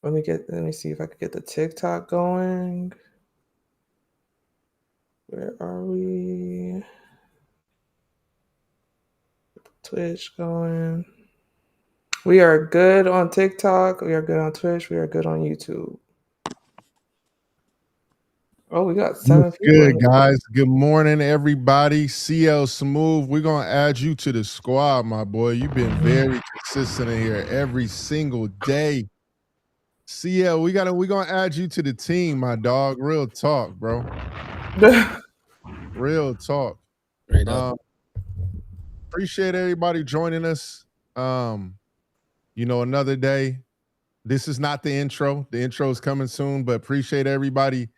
Let me see if I could get the TikTok going. Where are we? Twitch going. We are good on TikTok. We are good on Twitch. We are good on YouTube. Oh, we got 7 people. Good, guys. Good morning, everybody. CL Smooth, we're going to add you to the squad, my boy. You've been very consistent in here every single day. CL, we're going to add you to the team, my dog. Real talk, bro. Real talk. Appreciate everybody joining us. Another day. This is not the intro. The intro is coming soon, but appreciate everybody.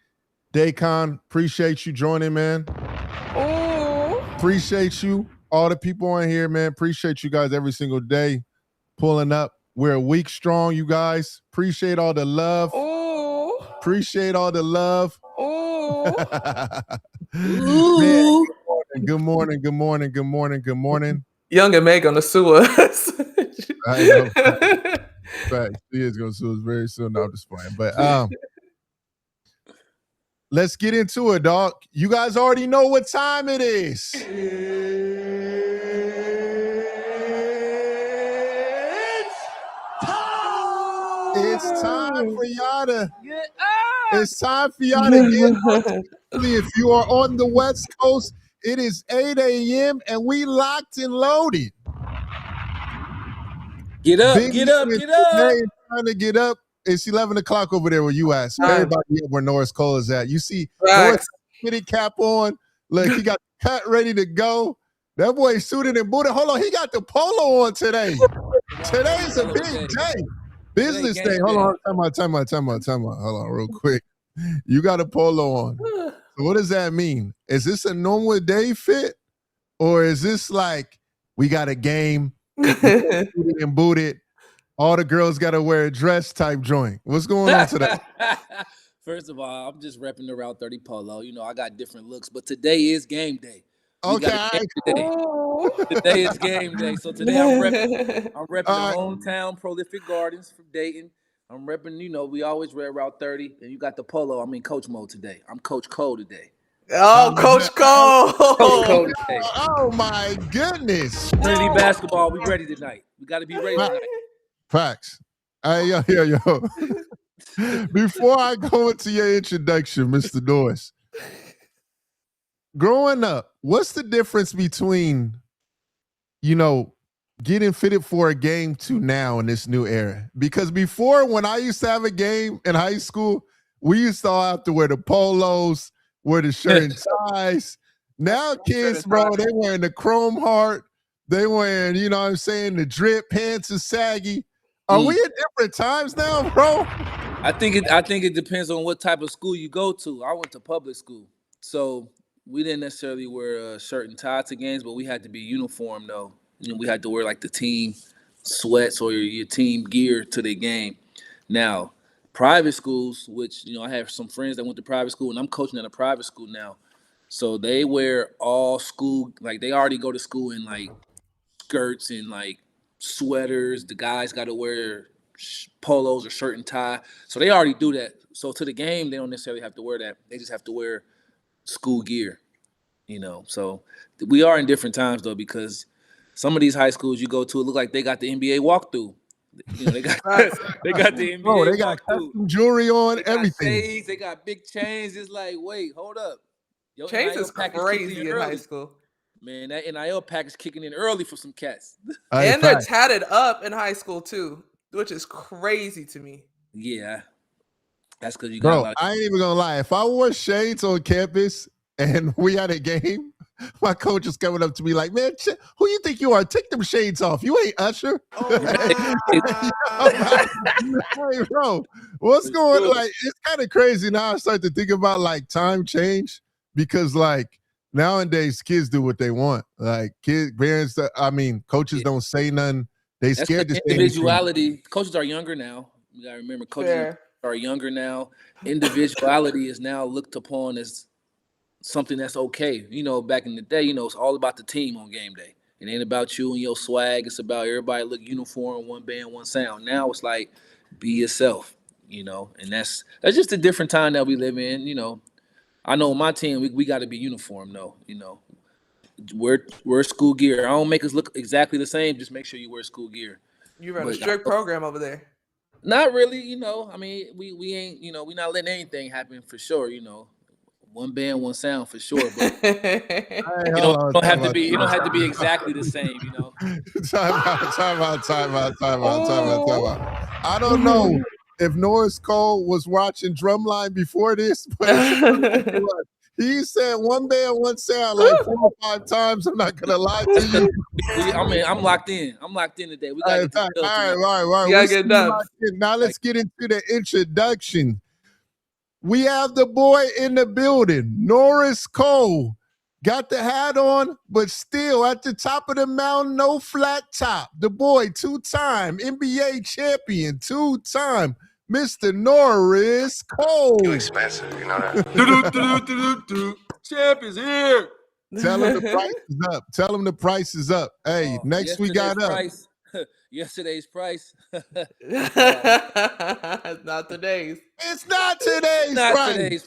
Daycon, appreciate you joining, man. Oh, appreciate you. All the people on here, man. Appreciate you guys every single day pulling up. We're a week strong, you guys. Appreciate all the love. Oh, appreciate all the love. Oh, man, good morning. Good morning. Good morning. Good morning. Young and Meg gonna sue us. I know. Fact. She is gonna sue us very soon. No, I'm just playing. But let's get into it, dog. You guys already know what time it is. It's time for y'all to get up. It's time for y'all to get up. If you are on the West Coast, it is 8 a.m. and we locked and loaded. Get up, get up, get up. Trying to get up. It's 11 o'clock over there where you at. So everybody up where Norris Cole is at. You see Norris kitty cap on. Look, he got the cut ready to go. That boy suited and booted. Hold on, he got the polo on today. Today is a big day. Business day. Hold on, time out. Hold on, real quick. You got a polo on. So what does that mean? Is this a normal day fit? Or is this like we got a game, suited and booted? All the girls got to wear a dress type joint. What's going on today? First of all, I'm just repping the Route 30 polo. You know, I got different looks, but today is game day. Okay. Today is game day. So today I'm repping the hometown Prolific Gardens from Dayton. I'm repping, we always wear Route 30. And you got the polo. I'm in coach mode today. I'm Coach Cole today. Oh, Coach Cole. Coach Cole today. Oh, my goodness. Trinity basketball, we ready tonight. We got to be ready tonight. Facts. Yo. Before I go into your introduction, Mr. Norris, growing up, what's the difference between, getting fitted for a game to now in this new era? Because before, when I used to have a game in high school, we used to all have to wear the polos, wear the shirt and ties. Now kids, bro, they wearing the chrome heart. They wearing, the drip, pants is saggy. Are we at different times now, bro? I think it depends on what type of school you go to. I went to public school, so we didn't necessarily wear a shirt and tie to games, but we had to be uniform though. We had to wear like the team sweats or your team gear to the game. Now, private schools, which I have some friends that went to private school, and I'm coaching at a private school now, so they wear all school, like they already go to school in like skirts and like sweaters. The guys got to wear polos or shirt and tie, so they already do that. So to the game, they don't necessarily have to wear that. They just have to wear school gear, So we are in different times though, because some of these high schools you go to, it look like they got the NBA walkthrough. They got the NBA. Bro, they got jewelry on, everything. Shades, they got big chains. It's like, wait, hold up. Your chains is crazy in high school. Man, that NIL pack is kicking in early for some cats. And they're tatted up in high school too, which is crazy to me. Yeah. That's because you got a lot of— I ain't even gonna lie. If I wore shades on campus and we had a game, my coach is coming up to me like, man, who you think you are? Take them shades off. You ain't Usher. Hey, bro, what's going on? Like, it's kind of crazy now. I start to think about like time change, because like nowadays kids do what they want. Like coaches don't say nothing. They scared to say individuality. Coaches are younger now. You gotta remember, coaches are younger now. Individuality is now looked upon as something that's okay. Back in the day, it's all about the team on game day. It ain't about you and your swag. It's about everybody look uniform, one band, one sound. Now it's like, be yourself. you know, and that's just a different time that we live in, you know. I know my team, we got to be uniform though, you know. Wear school gear. I don't make us look exactly the same. Just make sure you wear school gear. You run a strict program over there. Not really, you know. I mean, we ain't, you know, we not letting anything happen for sure, you know. One band, one sound for sure, but you don't have to be. You don't have to be exactly the same, you know. Time out. I don't know if Norris Cole was watching Drumline before this, but he said one band, one sound like 4 or 5 times. I'm not gonna lie to you. I mean, I'm locked in. I'm locked in today. We gotta get all right. We gotta get done. Now let's get into the introduction. We have the boy in the building, Norris Cole. Got the hat on, but still at the top of the mountain, no flat top. The boy, 2-time NBA champion, 2-time Mr. Norris Cole. Too expensive, you know that? Champ is here. Tell him the price is up. Tell him the price is up. Hey, next we got price. Yesterday's price. It's not today's. It's not today's price.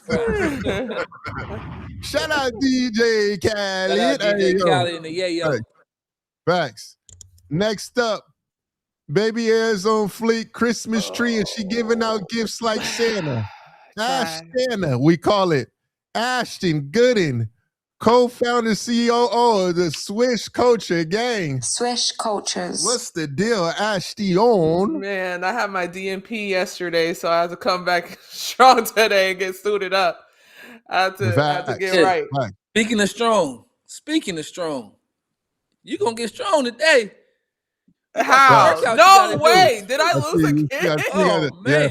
Shout out DJ Khaled. Shout out DJ Khaled and the Yayo. Facts. Next up, baby hair's on fleek, Christmas tree, and she giving out gifts like Santa. Ashton, we call it. Ashton Gooden, co-founder, COO of the Swish Culture Gang. Swish Cultures. What's the deal, Ashton? Man, I had my DNP yesterday, so I had to come back strong today and get suited up. I had to get right. Speaking of strong, you gonna get strong today. How? No way! Did I lose again? Yeah,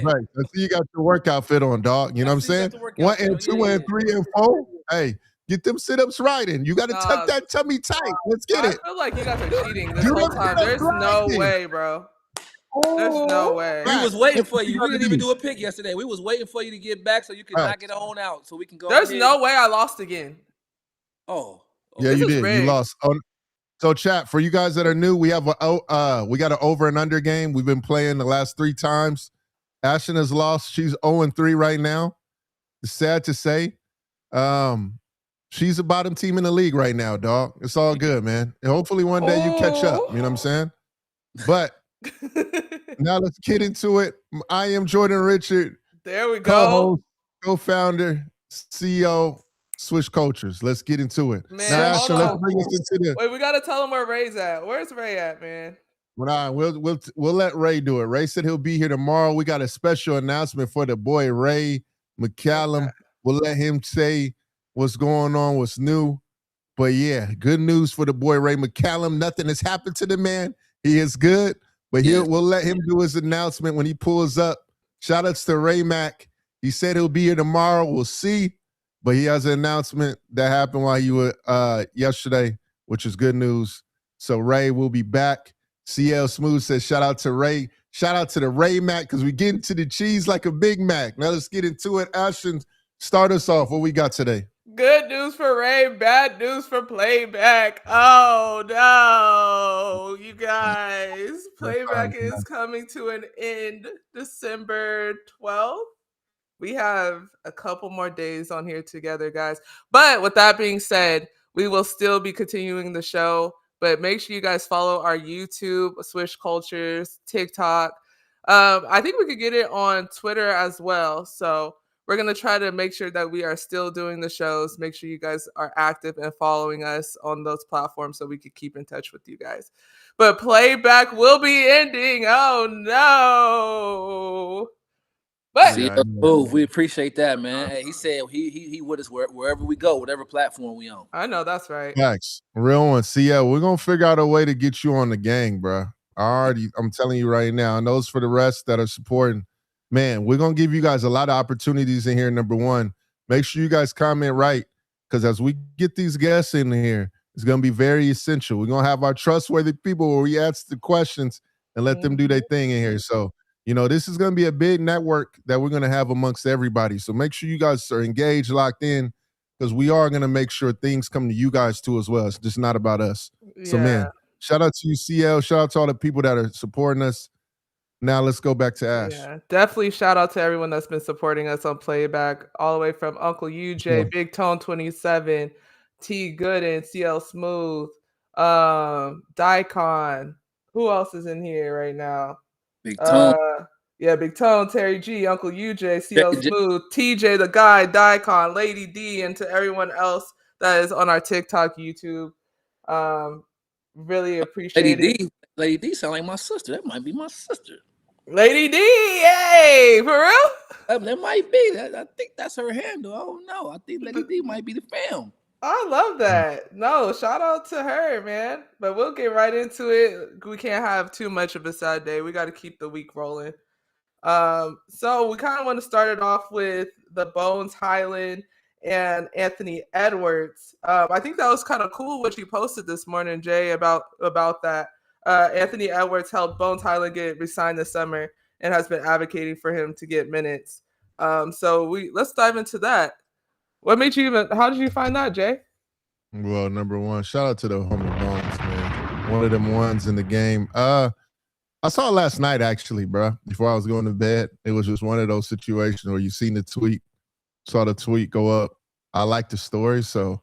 right. I see you got your workout fit on, dog. You know what I'm saying? 1 and 2 and 3 and 4. Hey, get them sit-ups right in. You got to tuck that tummy tight. Let's get it. I feel like you guys are cheating this whole time. There's no way, bro. There's no way. We was waiting for you. We didn't even do a pick yesterday. We was waiting for you to get back so you could knock it on out so we can go. There's no way I lost again. Oh. Yeah, you did. You lost. So, chat, for you guys that are new, we have we got an over and under game. We've been playing the last 3 times. Ashton has lost. She's 0-3 right now. It's sad to say. She's the bottom team in the league right now, dog. It's all good, man. And hopefully one day you catch up. You know what I'm saying? But now let's get into it. I am Jordan Richard. There we go. Co-host, co-founder, CEO, Swish Cultures. Let's get into it. Man, now, Ashton, let's bring us into the. Wait, we gotta tell him where Ray's at. Where's Ray at, man? We'll let Ray do it. Ray said he'll be here tomorrow. We got a special announcement for the boy Ray McCallum. We'll let him say what's going on, what's new. But yeah, good news for the boy Ray McCallum. Nothing has happened to the man. He is good, but we'll let him do his announcement when he pulls up. Shout outs to Ray Mac. He said he'll be here tomorrow. We'll see. But he has an announcement that happened while you were yesterday, which is good news. So Ray will be back. CL Smooth says, shout out to Ray. Shout out to the Ray Mac, because we get into the cheese like a Big Mac. Now let's get into it. Ashton, start us off. What we got today? Good news for Ray, bad news for Playback. Oh no, you guys. Playback is coming to an end December 12th. We have a couple more days on here together, guys. But with that being said, we will still be continuing the show. But make sure you guys follow our YouTube, Swish Cultures, TikTok. I think we could get it on Twitter as well. So we're going to try to make sure that we are still doing the shows. Make sure you guys are active and following us on those platforms so we could keep in touch with you guys. But Playback will be ending. Oh, no. But we appreciate that, man. Hey, he said he with us wherever we go, whatever platform we on. I know that's right. Thanks. Real one. CL, we're gonna figure out a way to get you on the gang, bro. I'm telling you right now. And those for the rest that are supporting, man, we're gonna give you guys a lot of opportunities in here. Number one, make sure you guys comment right, because as we get these guests in here, it's gonna be very essential. We're gonna have our trustworthy people where we ask the questions and let them do their thing in here. So, you know, this is going to be a big network that we're going to have amongst everybody. So make sure you guys are engaged, locked in, because we are going to make sure things come to you guys too as well. It's just not about us. Yeah. So, man, shout out to you, CL. Shout out to all the people that are supporting us. Now let's go back to Ash. Yeah, definitely shout out to everyone that's been supporting us on Playback, all the way from Uncle UJ, Big Tone 27, T Gooden, CL Smooth, Dicon. Who else is in here right now? Big Tone. Yeah, Big Tone, Terry G, Uncle UJ, CL Smooth, TJ the Guy, Dicon, Lady D, and to everyone else that is on our TikTok, YouTube. Really appreciate it. Lady D sound like my sister. That might be my sister. Lady D, hey, for real? That might be. I think that's her handle. I don't know. I think Lady D might be the fam. I love that. No, shout out to her, man. But we'll get right into it. We can't have too much of a sad day. We got to keep the week rolling. So we kind of want to start it off with the Bones Hyland and Anthony Edwards. I think that was kind of cool what you posted this morning, Jay, about that. Anthony Edwards helped Bones Hyland get re-signed this summer and has been advocating for him to get minutes. So let's dive into that. How did you find that, Jay? Well, number one, shout out to the homie Bones, man. One of them ones in the game. I saw it last night, actually, bro, before I was going to bed. It was just one of those situations where you seen the tweet, saw the tweet go up. I liked the story, so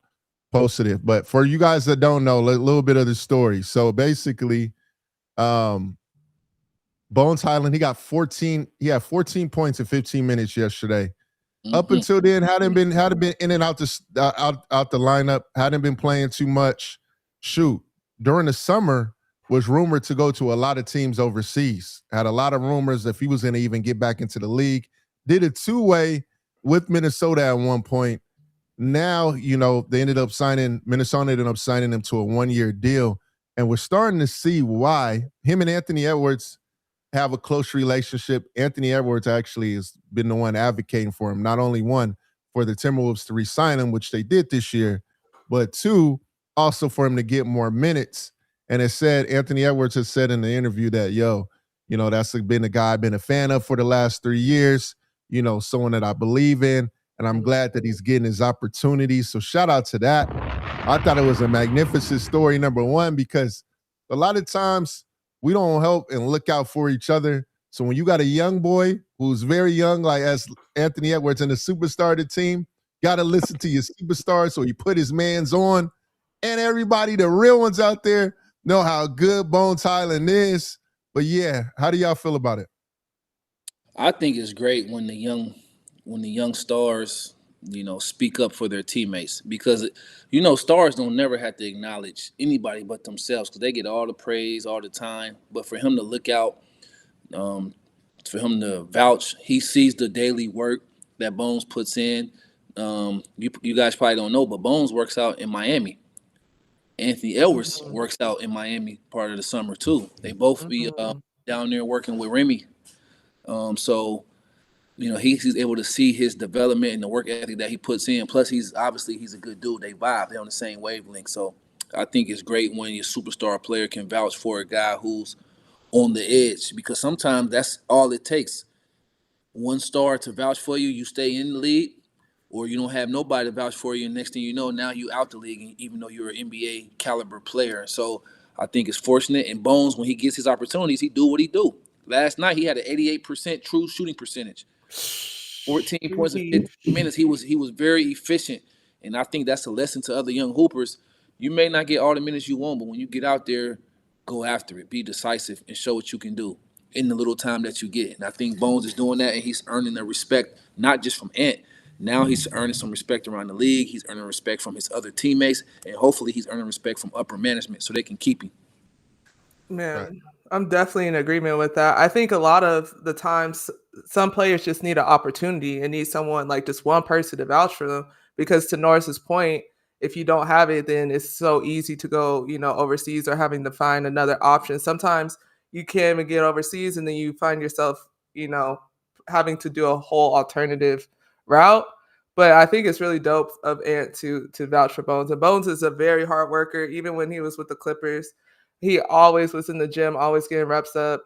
posted it. But for you guys that don't know, a little bit of the story. So basically, Bones Hyland, he had 14 points in 15 minutes yesterday. Up until then, hadn't been in and out the lineup, hadn't been playing too much. Shoot, during the summer was rumored to go to a lot of teams overseas. Had a lot of rumors if he was going to even get back into the league. Did a two-way with Minnesota at one point. Now, they ended up Minnesota ended up signing him to a one-year deal. And we're starting to see why him and Anthony Edwards have a close relationship. Anthony Edwards actually has been the one advocating for him, not only one, for the Timberwolves to re-sign him, which they did this year, but two, also for him to get more minutes. And Anthony Edwards has said in the interview that, that's been a guy I've been a fan of for the last 3 years, someone that I believe in, and I'm glad that he's getting his opportunities. So shout out to that. I thought it was a magnificent story, number one, because a lot of times we don't help and look out for each other. So when you got a young boy who's very young, like as Anthony Edwards and the superstar of the team, got to listen to your superstar. So he put his mans on, and everybody, the real ones out there, know how good Bones Hyland is. But yeah, how do y'all feel about it? I think it's great when the young stars, speak up for their teammates, because stars don't never have to acknowledge anybody but themselves, because they get all the praise all the time. But for him to look out, for him to vouch, he sees the daily work that Bones puts in. You guys probably don't know, but Bones works out in Miami. Anthony Edwards works out in Miami part of the summer too. They both be down there working with Remy. So he's able to see his development and the work ethic that he puts in. Plus, he's a good dude. They vibe. They're on the same wavelength. So I think it's great when your superstar player can vouch for a guy who's on the edge, because sometimes that's all it takes. One star to vouch for you, you stay in the league, or you don't have nobody to vouch for you, and next thing you know, now you out the league, even though you're an NBA caliber player. So I think it's fortunate. And Bones, when he gets his opportunities, he do what he do. Last night, he had an 88% true shooting percentage. 14 points in 15 minutes. He was very efficient. And I think that's a lesson to other young hoopers. You may not get all the minutes you want, but when you get out there, go after it. Be decisive and show what you can do in the little time that you get. And I think Bones is doing that, and he's earning the respect, not just from Ant. Now he's earning some respect around the league. He's earning respect from his other teammates, and hopefully he's earning respect from upper management so they can keep him. Man, I'm definitely in agreement with that. I think a lot of the times some players just need an opportunity and need someone, like just one person, to vouch for them. Because to Norris's point, if you don't have it, then it's so easy to go, overseas, or having to find another option. Sometimes you can't even get overseas, and then you find yourself, having to do a whole alternative route. But I think it's really dope of Ant to vouch for Bones. And Bones is a very hard worker. Even when he was with the Clippers, he always was in the gym, always getting reps up.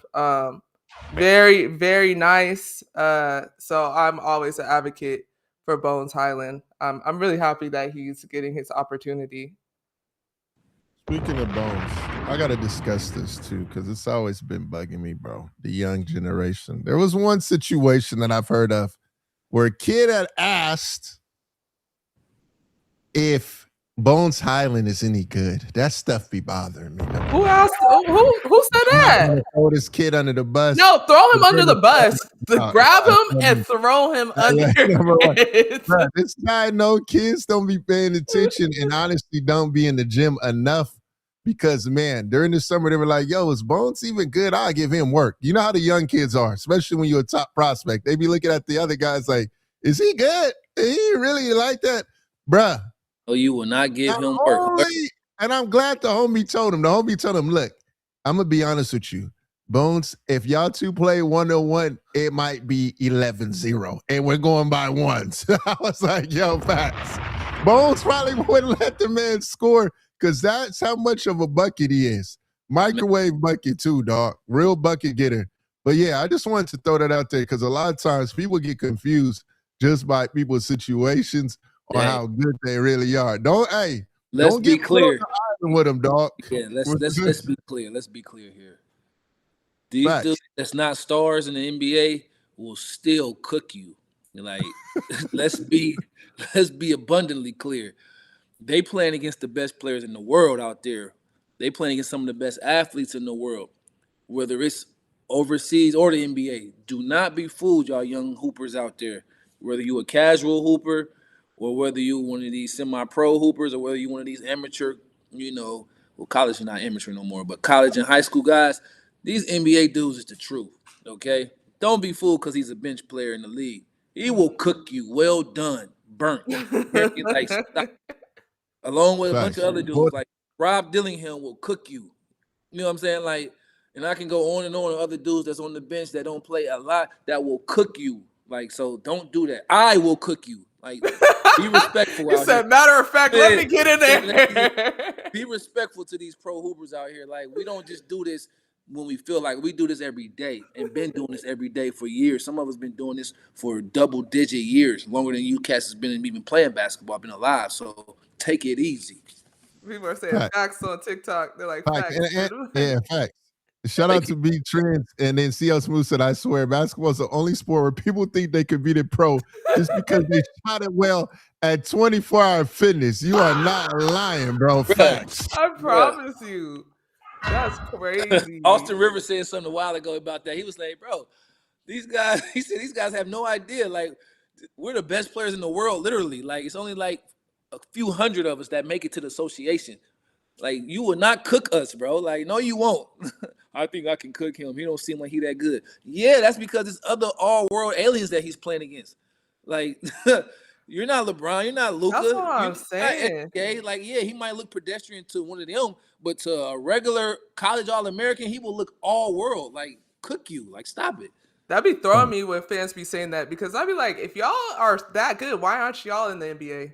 Very, very nice. So I'm always an advocate for Bones Hyland. I'm really happy that he's getting his opportunity. Speaking of Bones, I gotta discuss this too because it's always been bugging me, bro. The young generation. There was one situation that I've heard of where a kid had asked if Bones Highland is any good. That stuff be bothering me. Who asked? Who said that? Throw this kid under the bus. No, throw him under the bus. Grab him and throw him under. Bro, this guy know kids don't be paying attention and honestly don't be in the gym enough because, man, during the summer they were like, yo, is Bones even good? I'll give him work. You know how the young kids are, especially when you're a top prospect. They be looking at the other guys like, is he good? Is he really like that? Bruh. Oh, you will not give him work. And I'm glad the homie told him. The homie told him, look, I'm going to be honest with you. Bones, if y'all two play 1-on-1, it might be 11-0, and we're going by ones. I was like, yo, facts. Bones probably wouldn't let the man score because that's how much of a bucket he is. Microwave bucket too, dog. Real bucket getter. But yeah, I just wanted to throw that out there because a lot of times people get confused just by people's situations or how good they really are. Let's be clear with them, dog. Yeah, let's be clear. Let's be clear here. These dudes that's not stars in the NBA will still cook you. Like, let's be abundantly clear. They playing against the best players in the world out there. They playing against some of the best athletes in the world, whether it's overseas or the NBA. Do not be fooled, y'all young hoopers out there. Whether you a casual hooper or whether you one of these semi-pro hoopers or whether you one of these amateur, well, college is not amateur no more, but college and high school guys, these NBA dudes is the truth, okay? Don't be fooled because he's a bench player in the league. He will cook you. Well done. Burnt. Like, along with a bunch of other dudes. Like, Rob Dillingham will cook you. You know what I'm saying? Like, and I can go on and on other dudes that's on the bench that don't play a lot that will cook you. Like, so don't do that. I will cook you. Like, be respectful. You said, matter of fact, let me get in there. Be respectful to these pro hoopers out here. Like, we don't just do this when we feel like we do this every day and been doing this every day for years. Some of us been doing this for double-digit years, longer than you cats has been even playing basketball, been alive. So take it easy. People are saying facts on TikTok. They're like, facts. Yeah, facts. Shout out to B Trends and then CL Smooth said, I swear, basketball is the only sport where people think they could beat it pro just because they shot it well at 24-hour fitness. You are not lying, bro. Facts. I promise you. That's crazy. Austin Rivers said something a while ago about that. He was like, bro, these guys, he said, these guys have no idea. Like, we're the best players in the world, literally. Like, it's only like a few hundred of us that make it to the association. Like, you will not cook us, bro. Like, no, you won't. I think I can cook him. He don't seem like he that good. Yeah, that's because it's other all-world aliens that he's playing against. Like, you're not LeBron. You're not Luka. That's what I'm saying. Okay, like, yeah, he might look pedestrian to one of them, but to a regular college All-American, he will look all-world. Like, cook you. Like, stop it. That'd be throwing me when fans be saying that because I'd be like, if y'all are that good, why aren't y'all in the NBA?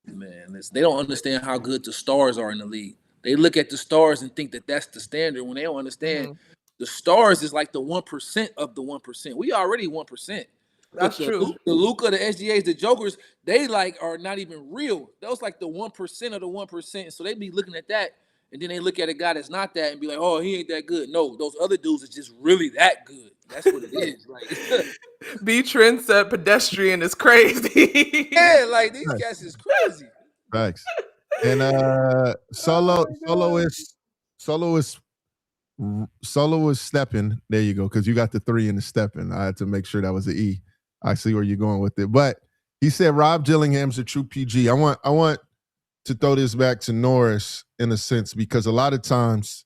Man, they don't understand how good the stars are in the league. They look at the stars and think that that's the standard when they don't understand the stars is like the 1% of the 1%. We already 1%. That's true. The Luka, the SGAs, the Jokers, they like are not even real. Those like the 1% of the 1%. So they be looking at that and then they look at a guy that's not that and be like, oh, he ain't that good. No, those other dudes are just really that good. That's what it is. Like, B Trend said pedestrian is crazy. Yeah, like these guys is crazy. Thanks. And Solo is stepping. There you go, because you got the 3 in the stepping. I had to make sure that was the E. I see where you're going with it. But he said Rob Dillingham's a true PG. I want to throw this back to Norris in a sense, because a lot of times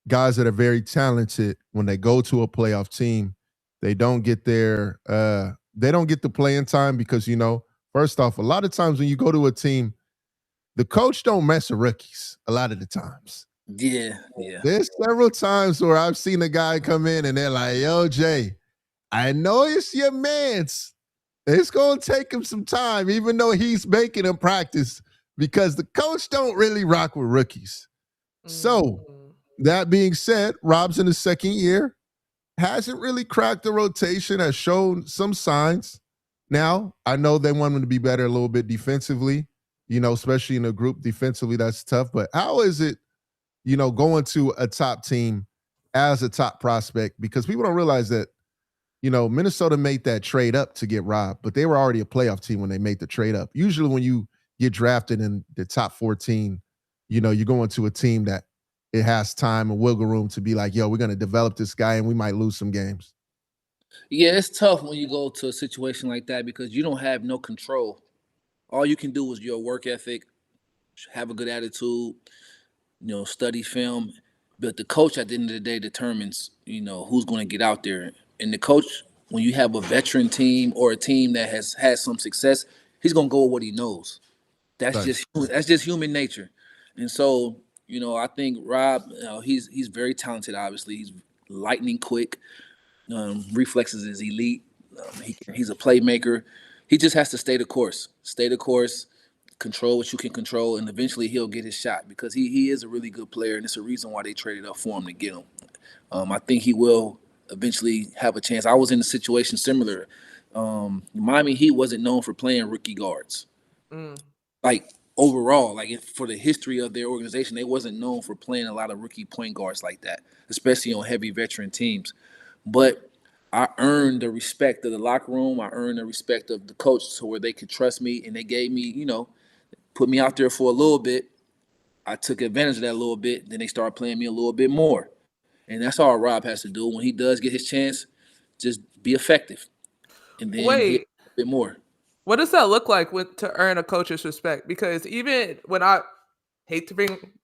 guys that are very talented, when they go to a playoff team, they don't get their they don't get the playing time because, first off, a lot of times when you go to a team, the coach don't mess with rookies a lot of the times. Yeah. There's several times where I've seen a guy come in and they're like, yo, Jay, I know it's your man's. It's going to take him some time, even though he's making him practice, because the coach don't really rock with rookies. So that being said, Rob's in his second year, hasn't really cracked the rotation, has shown some signs. Now, I know they want him to be better a little bit defensively, especially in a group defensively, that's tough. But how is it, going to a top team as a top prospect, because people don't realize that, Minnesota made that trade up to get Rob, but they were already a playoff team when they made the trade up. Usually when you get drafted in the top 14, you're going to a team that it has time and wiggle room to be like, yo, we're going to develop this guy and we might lose some games. Yeah, it's tough when you go to a situation like that because you don't have no control. All you can do is your work ethic, have a good attitude, study film. But the coach at the end of the day determines, who's going to get out there. And the coach, when you have a veteran team or a team that has had some success, he's going to go with what he knows. That's just human nature. And so, I think Rob, he's very talented. Obviously, he's lightning quick. Reflexes is elite. He's a playmaker. He just has to stay the course. Control what you can control, and eventually he'll get his shot because he is a really good player, and it's a reason why they traded up for him to get him. I think he will eventually have a chance. I was in a situation similar. Miami Heat wasn't known for playing rookie guards. Like overall, for the history of their organization, they wasn't known for playing a lot of rookie point guards like that, especially on heavy veteran teams. But I earned the respect of the locker room. I earned the respect of the coach to where they could trust me, and they gave me, put me out there for a little bit. I took advantage of that a little bit. Then they started playing me a little bit more. And that's all Rob has to do. When he does get his chance, just be effective. And then wait, a bit more. What does that look like to earn a coach's respect? Because even when I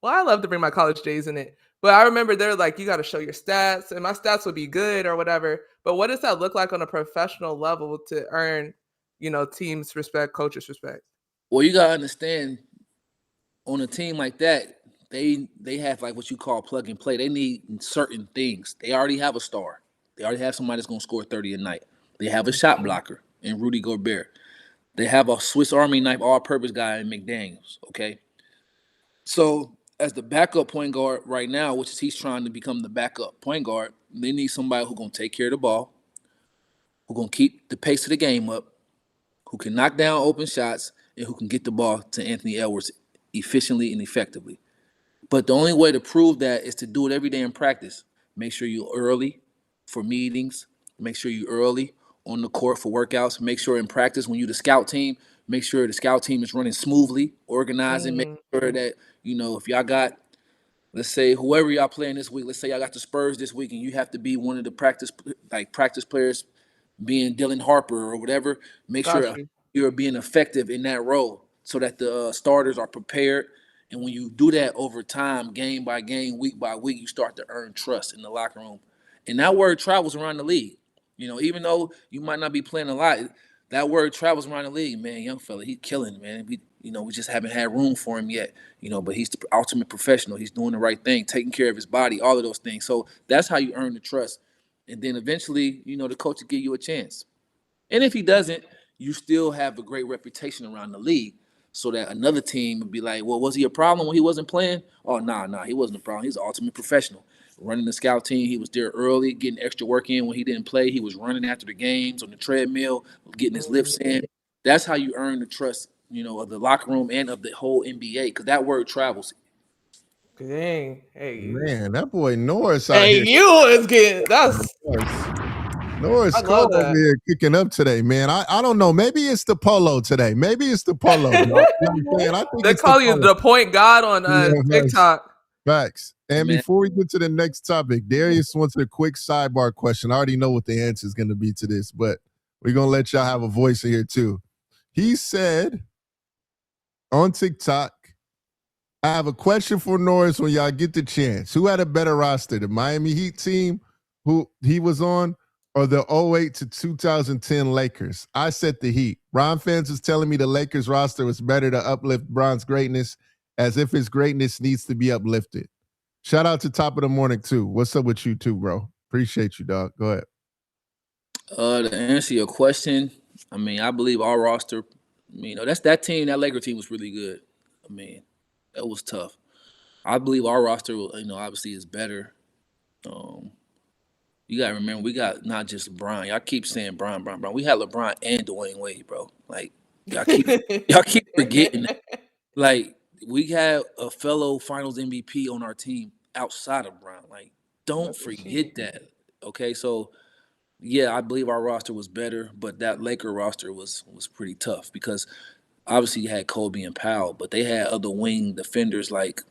love to bring my college days in it, but I remember they're like, you got to show your stats, and my stats would be good or whatever. But what does that look like on a professional level to earn, teams' respect, coaches' respect? Well, you got to understand, on a team like that, they have like what you call plug and play. They need certain things. They already have a star. They already have somebody that's going to score 30 a night. They have a shot blocker in Rudy Gobert. They have a Swiss Army knife all-purpose guy in McDaniels, okay? So as the backup point guard right now, which is he's trying to become the backup point guard, they need somebody who's going to take care of the ball, who's going to keep the pace of the game up, who can knock down open shots, and who can get the ball to Anthony Edwards efficiently and effectively. But the only way to prove that is to do it every day in practice. Make sure you're early for meetings. Make sure you're early on the court for workouts. Make sure in practice when you're the scout team, make sure the scout team is running smoothly, organizing, make sure that, if y'all got, let's say, whoever y'all playing this week, let's say y'all got the Spurs this week and you have to be one of the practice players being Dylan Harper or whatever, make sure you're being effective in that role so that the starters are prepared. And when you do that over time, game by game, week by week, you start to earn trust in the locker room. And that word travels around the league. Even though you might not be playing a lot, that word travels around the league. Man, young fella, he's killing, man. We just haven't had room for him yet. But he's the ultimate professional. He's doing the right thing, taking care of his body, all of those things. So that's how you earn the trust. And then eventually, the coach will give you a chance. And if he doesn't, you still have a great reputation around the league so that another team would be like, well, was he a problem when he wasn't playing? Oh, nah, he wasn't a problem. He's an ultimate professional. Running the scout team, he was there early, getting extra work in when he didn't play. He was running after the games on the treadmill, getting his lifts in. That's how you earn the trust, of the locker room and of the whole NBA, because that word travels. Dang. Hey, man, that boy Norris out here. You is getting Norris Cole over here kicking up today, man. I don't know. Maybe it's the polo today. Maybe it's the polo. I think they call you the point god on TikTok. Facts. And before we get to the next topic, Darius wants a quick sidebar question. I already know what the answer is going to be to this, but we're going to let y'all have a voice in here too. He said on TikTok, I have a question for Norris when y'all get the chance. Who had a better roster, the Miami Heat team who he was on or the 08 to 2010 Lakers? I said the Heat. Bron fans was telling me the Lakers roster was better to uplift Bron's greatness as if his greatness needs to be uplifted. Shout out to Top of the Morning too. What's up with you too, bro? Appreciate you, dog. Go ahead. To answer your question, I believe our roster, that's that team, that Laker team was really good. That was tough. I believe our roster, obviously is better. You got to remember, we got not just LeBron. Y'all keep saying Bron. We had LeBron and Dwayne Wade, bro. Like, y'all keep forgetting that. Like, we had a fellow Finals MVP on our team outside of Brown. Like, don't forget that. Okay, so yeah, I believe our roster was better, but that Laker roster was pretty tough because obviously you had Kobe and Powell, but they had other wing defenders like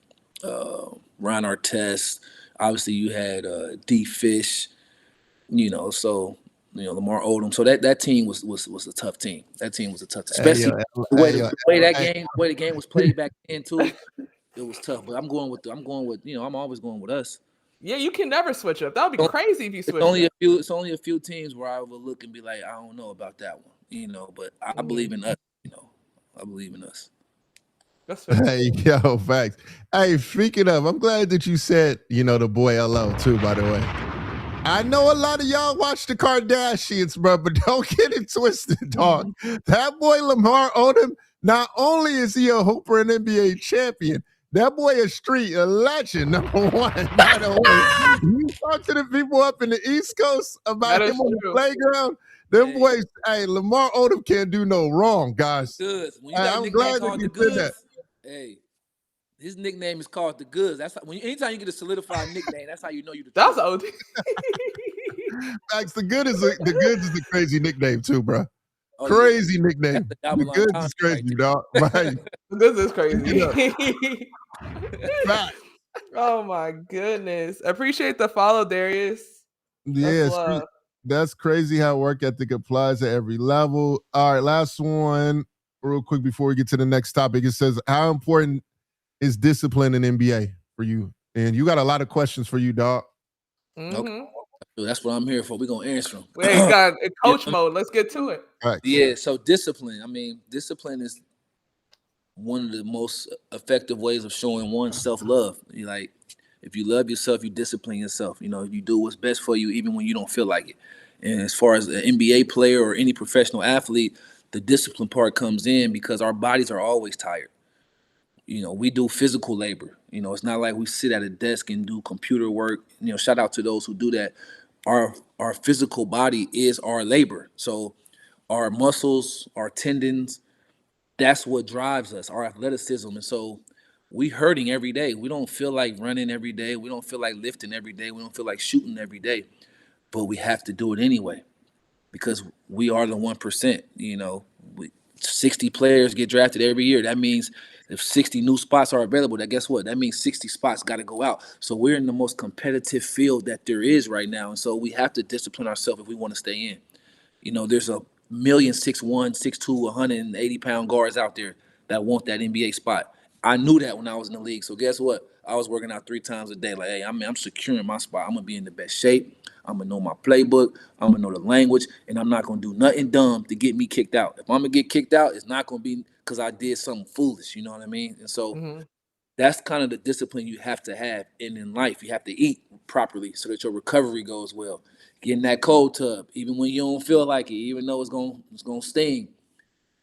Ron Artest. Obviously, you had D. Fish. So Lamar Odom. So that team was a tough team. That team was a tough team, especially the way the game was played back then too. It was tough. But I'm always going with us. Yeah, you can never switch up. That would be crazy if you switch. It's only a few teams where I would look and be like, I don't know about that one. But I believe in us. I believe in us. Hey, yo, facts. Hey, speaking of, I'm glad that you said, the boy LO too, by the way. I know a lot of y'all watch the Kardashians, bro, but don't get it twisted, dog. That boy Lamar Odom, not only is he a hooper and NBA champion, that boy is a legend, number one. By the way, you talk to the people up in the East Coast about him on the playground, them boys, hey, Lamar Odom can't do no wrong, guys. I'm glad that you said that. Hey, his nickname is called the Goods. That's anytime you get a solidified nickname, that's how you know you the That's OD. Facts. The Goods is a crazy nickname too, bro. Oh, crazy nickname. The Goods is crazy, dog. Right. The Goods is crazy. Oh my goodness. Appreciate the follow, Darius. Yes. That's crazy how work ethic applies at every level. All right, last one real quick before we get to the next topic. It says, how important is discipline in NBA for you? And you got a lot of questions for you, dog. Okay. That's what I'm here for. We're going to answer them. We ain't got coach mode. Let's get to it. Right. Yeah, so discipline. I mean, discipline is one of the most effective ways of showing one's self-love. If you love yourself, you discipline yourself. You do what's best for you even when you don't feel like it. And as far as an NBA player or any professional athlete, the discipline part comes in because our bodies are always tired. We do physical labor. It's not like we sit at a desk and do computer work. Shout out to those who do that. Our physical body is our labor. So our muscles, our tendons, that's what drives us, our athleticism. And so we hurting every day. We don't feel like running every day. We don't feel like lifting every day. We don't feel like shooting every day. But we have to do it anyway because we are the 1%. 60 players get drafted every year. That means if 60 new spots are available, guess what? That means 60 spots got to go out. So we're in the most competitive field that there is right now. And so we have to discipline ourselves if we want to stay in. There's a million 6'1", 6'2", 180-pound guards out there that want that NBA spot. I knew that when I was in the league. So guess what? I was working out 3 times a day. Like, hey, I'm securing my spot. I'm going to be in the best shape. I'm going to know my playbook. I'm going to know the language. And I'm not going to do nothing dumb to get me kicked out. If I'm going to get kicked out, it's not going to be because I did something foolish. You know what I mean? And so that's kind of the discipline you have to have. And in life, you have to eat properly so that your recovery goes well. Get in that cold tub, even when you don't feel like it, even though it's gonna sting.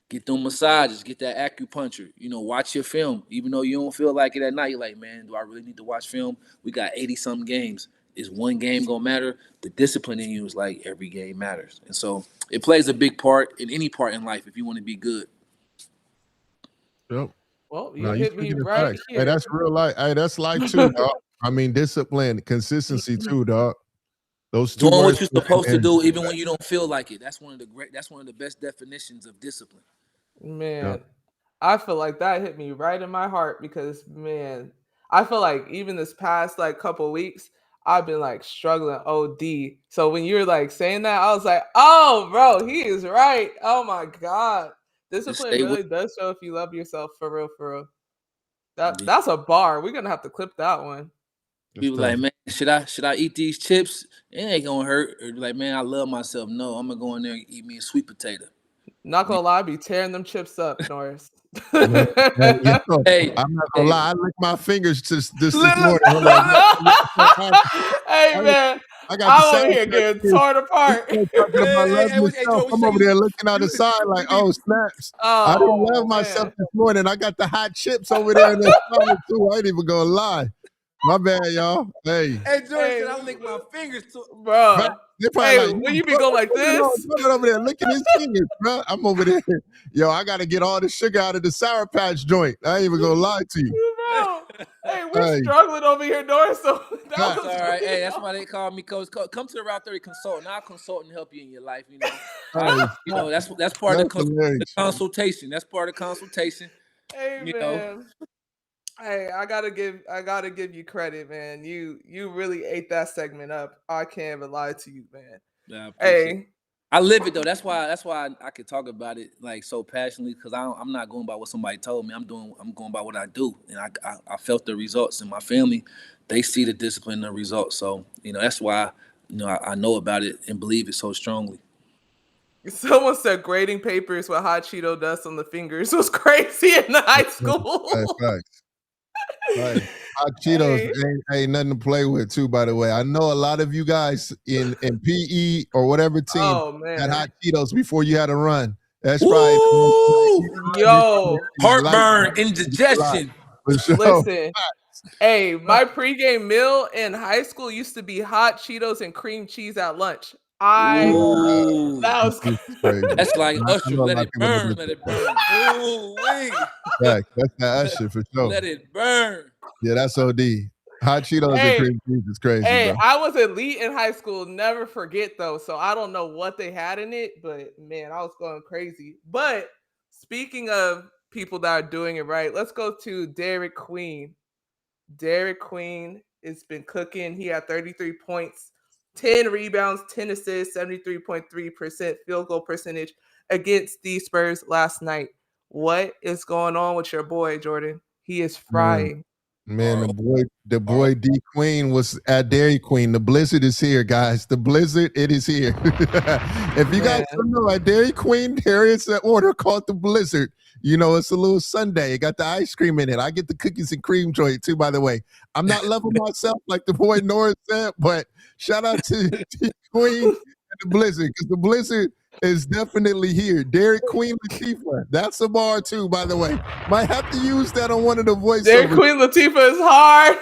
Get them massages, get that acupuncture. Watch your film. Even though you don't feel like it at night, you're like, man, do I really need to watch film? We got 80-something games. Is one game gonna matter? The discipline in you is like every game matters. And so it plays a big part in any part in life if you want to be good. Yep. Well, you hit me right here. Hey, that's real life. Hey, that's life too, dog. I mean, discipline, consistency too, dog. Those two doing what you're supposed to do, even when you don't feel like it. That's one of the best definitions of discipline. Man, I feel like that hit me right in my heart because, man, I feel like even this past couple of weeks, I've been struggling OD. So when you're saying that, I was like, oh, bro, he is right. Oh my God. Discipline really does show if you love yourself for real, for real. That's a bar. We're going to have to clip that one. People like, man, should I eat these chips? It ain't gonna hurt. Or like, man, I love myself. No, I'm gonna go in there and eat me a sweet potato. Not gonna lie, I be tearing them chips up, Norris. Hey, I'm not gonna lie. I licked my fingers this morning. Hey, man. I'm over here getting torn apart. I'm over there looking out the side like, oh, snaps. I didn't love myself this morning. I got the hot chips over there in the stomach too. I ain't even gonna lie. My bad, y'all. Hey, Jordan said I lick my fingers too, bro. they probably Hey, like, when you be going like this? over there licking his fingers, bro. I'm over there. Yo, I gotta get all the sugar out of the Sour Patch joint. I ain't even gonna lie to you. Bro. Hey, we're struggling over here, Doris. So that's all right. Hey, that's why they call me Coach. Come to the Route 30 consultant. I'll consult and help you in your life. You know, that's part of the consultation. That's part of consultation. Hey, man. Hey, I gotta give you credit, man. You really ate that segment up. I can't even lie to you, man. Yeah, I live it though. That's why I can talk about it like so passionately, because I'm not going by what somebody told me. I'm going by what I do, and I felt the results in my family. They see the discipline and the results. So that's why I know about it and believe it so strongly. Someone said grading papers with hot Cheeto dust on the fingers was crazy in high school. Right. Hot Cheetos ain't nothing to play with too, by the way. I know a lot of you guys in PE or whatever team had hot Cheetos before you had to run. That's probably heartburn, indigestion. Sure. Listen, hey, my pregame meal in high school used to be hot Cheetos and cream cheese at lunch. That was crazy. That's like Usher. Let it burn. Let it burn. Ooh, wait. That's that Usher for sure. Let it burn. Yeah, that's OD. Hot Cheetos and cream cheese is crazy. Hey, bro. I was elite in high school. Never forget though. So I don't know what they had in it, but man, I was going crazy. But speaking of people that are doing it right, let's go to Derik Queen. Derik Queen has been cooking. He had 33 points, 10 rebounds, 10 assists, 73.3% field goal percentage against the Spurs last night. What is going on with your boy, Jordan? He is frying. Man, the boy D Queen was at Dairy Queen. The blizzard is here, guys. The blizzard, it is here. If you guys don't know, at Dairy Queen, there is an order called the Blizzard. It's a little sundae. It got the ice cream in it. I get the cookies and cream joint too, by the way. I'm not loving myself like the boy Norris said, but shout out to D Queen and the Blizzard, because the Blizzard is definitely here. Derik Queen Latifah. That's a bar too, by the way. Might have to use that on one of the voiceovers. Derik Queen Latifah is hard.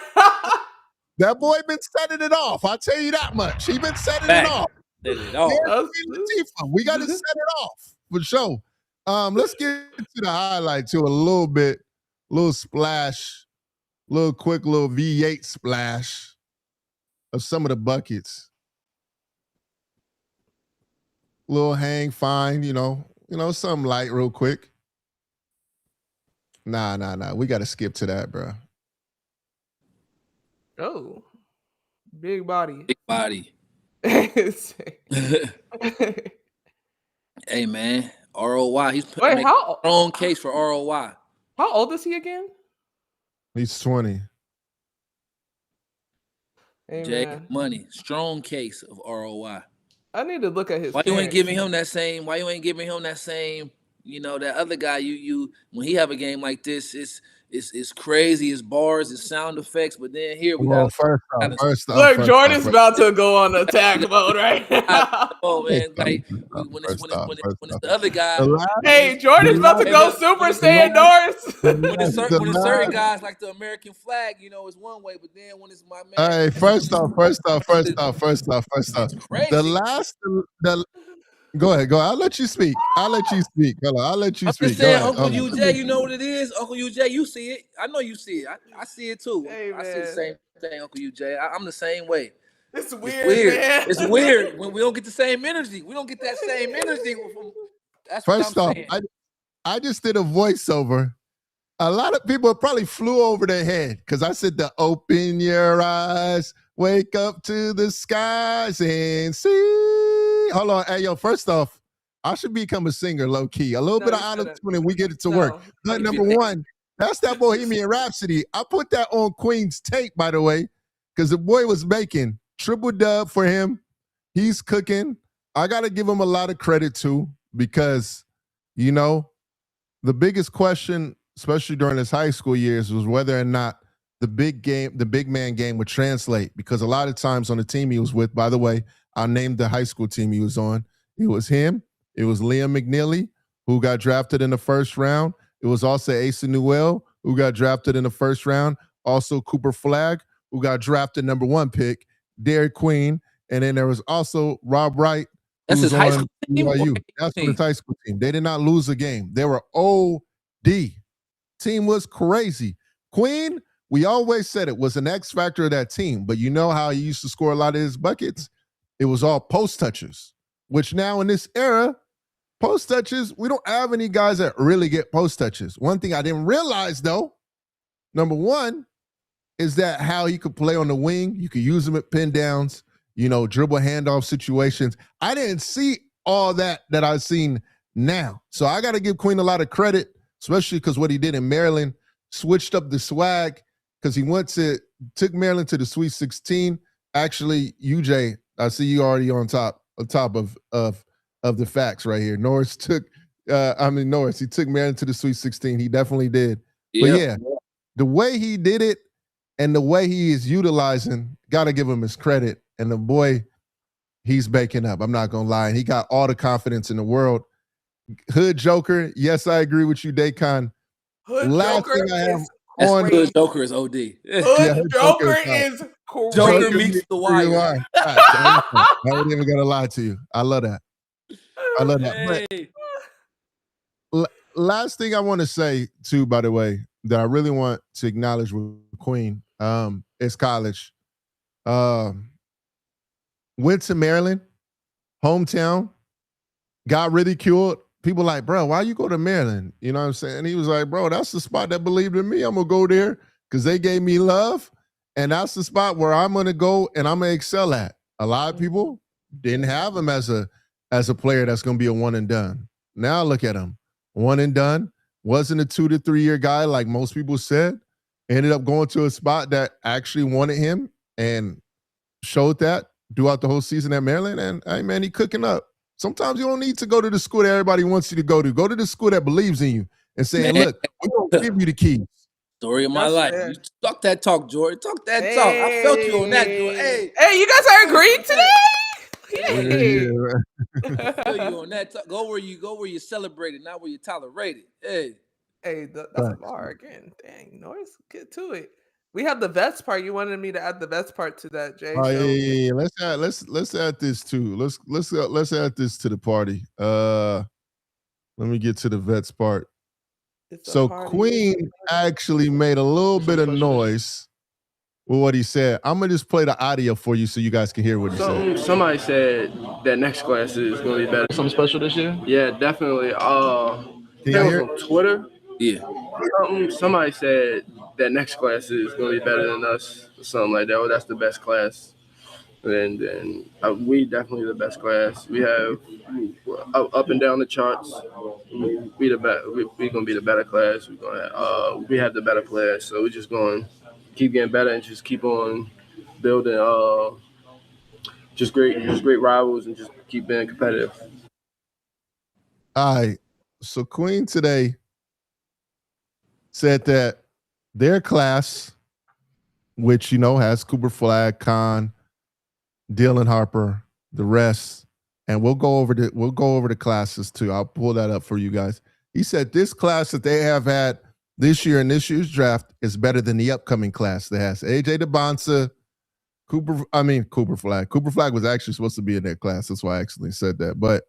That boy been setting it off. I'll tell you that much. He been setting it off. Latifah. We got to set it off for sure. Let's get to the highlight too a little bit. Little splash. Little quick little V8 splash of some of the buckets. Little hang fine, something light real quick. Nah. We got to skip to that, bro. Oh, big body. Big body. Hey, man. ROI. He's making a strong case for ROI. How old is he again? He's 20. Hey, Jay, money. Strong case of ROI. I need to look at his. Why you ain't giving him that same? That other guy. You when he have a game like this, it's crazy. It's bars, it's sound effects. But then here we got. First off, look, Jordan's about to go on attack mode right now. Oh man, like when it's the other guy. Hey, Jordan's about to go Super Saiyan Doris. When it's certain guys like the American flag, it's one way. But then when it's my man. Hey, first off. Go ahead. I'll let you speak. Hello, I'll let you speak. I'm just saying, Uncle UJ, you know what it is? Uncle UJ, you see it. I know you see it. I see it too. Hey, I see the same thing, Uncle UJ. I'm the same way. It's weird. Man. It's weird when we don't get the same energy. We don't get that same energy. That's first what I'm off, saying. I just did a voiceover. A lot of people probably flew over their head because I said to open your eyes, wake up to the skies and see. Hold on. Hey, yo, first off, I should become a singer low key. A little bit of auto-tune and we get it to work. But number one, that's that Bohemian Rhapsody. I put that on Queen's tape, by the way, because the boy was making triple dub for him. He's cooking. I got to give him a lot of credit too, because, the biggest question, especially during his high school years, was whether or not the big man game would translate, because a lot of times on the team he was with, by the way, I named the high school team he was on. It was him. It was Liam McNeely, who got drafted in the first round. It was also Asa Newell, who got drafted in the first round. Also Cooper Flagg, who got drafted #1 pick, Derik Queen, and then there was also Rob Wright, That's who's his high on school team. BYU. That's on his high school team. They did not lose a game. They were OD. Team was crazy. Queen, we always said it was an X factor of that team, but you know how he used to score a lot of his buckets? It was all post touches, which now in this era, post touches, we don't have any guys that really get post touches. One thing I didn't realize though, number one, is that how he could play on the wing. You could use him at pin downs, dribble handoff situations. I didn't see all that I've seen now. So I got to give Queen a lot of credit, especially because what he did in Maryland, switched up the swag because he took Maryland to the Sweet 16. Actually, UJ, I see you already on top of the facts right here. Norris, he took Maryland to the Sweet 16. He definitely did. But yeah, the way he did it and the way he is utilizing, got to give him his credit. And the boy, he's baking up. I'm not going to lie. And he got all the confidence in the world. Hood Joker, yes, I agree with you, Daycon. Hood Joker Hood Joker is OD. Hood Joker is crazy. Joker meets the wire. I ain't even gonna lie to you. I love that. Hey. But last thing I want to say too, by the way, that I really want to acknowledge with Queen, is college. Went to Maryland, hometown, got ridiculed. People like, bro, why you go to Maryland? You know what I'm saying? He was like, bro, that's the spot that believed in me. I'm going to go there because they gave me love. And that's the spot where I'm going to go and I'm going to excel at. A lot of people didn't have him as a player that's going to be a one and done. Now look at him. One and done. Wasn't a 2 to 3 year guy like most people said. Ended up going to a spot that actually wanted him and showed that throughout the whole season at Maryland. And, hey, man, he cooking up. Sometimes you don't need to go to the school that everybody wants you to go to. Go to the school that believes in you and saying, look, we're going to give you the keys. Story of my life. You talk that talk, Jordan. Talk that talk. I felt you on that, Jordan. Hey, you guys are agreeing today? I feel you on that talk. Go where you celebrated, not where you tolerated. Hey, that's a bar again. Dang, Norris, get to it. We have the vets part. You wanted me to add the vets part to that, Jay. Oh, yeah. Let's add this too. Let's add this to the party. Let me get to the vets part. So Queen actually made a little bit of noise with what he said. I'm gonna just play the audio for you so you guys can hear what he said. Somebody said that next class is gonna be better. Something special this year? Yeah, definitely. Can you hear on Twitter. Yeah. Somebody said that next class is going to be better than us or something like that. Well, that's the best class. And we definitely the best class. We have up and down the charts. We gonna be the better class. We have the better class. So we're just going to keep getting better and just keep on building just great rivals and just keep being competitive. All right. So Queen today said that their class, which has Cooper Flagg, Khan, Dylan Harper, the rest, and we'll go over the classes too. I'll pull that up for you guys. He said this class that they have had this year in this year's draft is better than the upcoming class that has AJ DeBonsa, Cooper Flagg. Cooper Flagg was actually supposed to be in that class. That's why I actually said that. But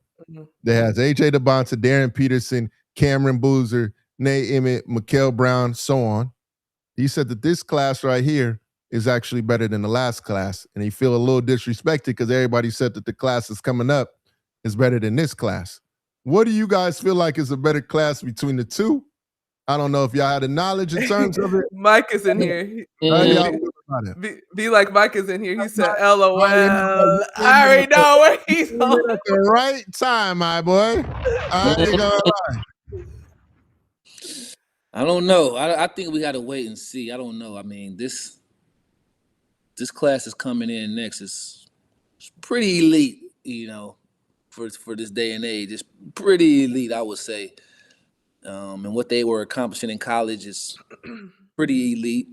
they has AJ DeBonsa, Darren Peterson, Cameron Boozer, Nate Emmett, Mikael Brown, so on. He said that this class right here is actually better than the last class, and he feel a little disrespected because everybody said that the class is coming up is better than this class. What do you guys feel like is a better class between the two? I don't know if y'all had the knowledge in terms of it. Mike is in here. Be like Mike is in here. He said, LOL. I already know where he's on. At the right time, my boy. I ain't gonna lie. I don't know. I think we got to wait and see. I don't know. I mean, this class is coming in next. It's pretty elite, for this day and age. It's pretty elite, I would say. And what they were accomplishing in college is pretty elite.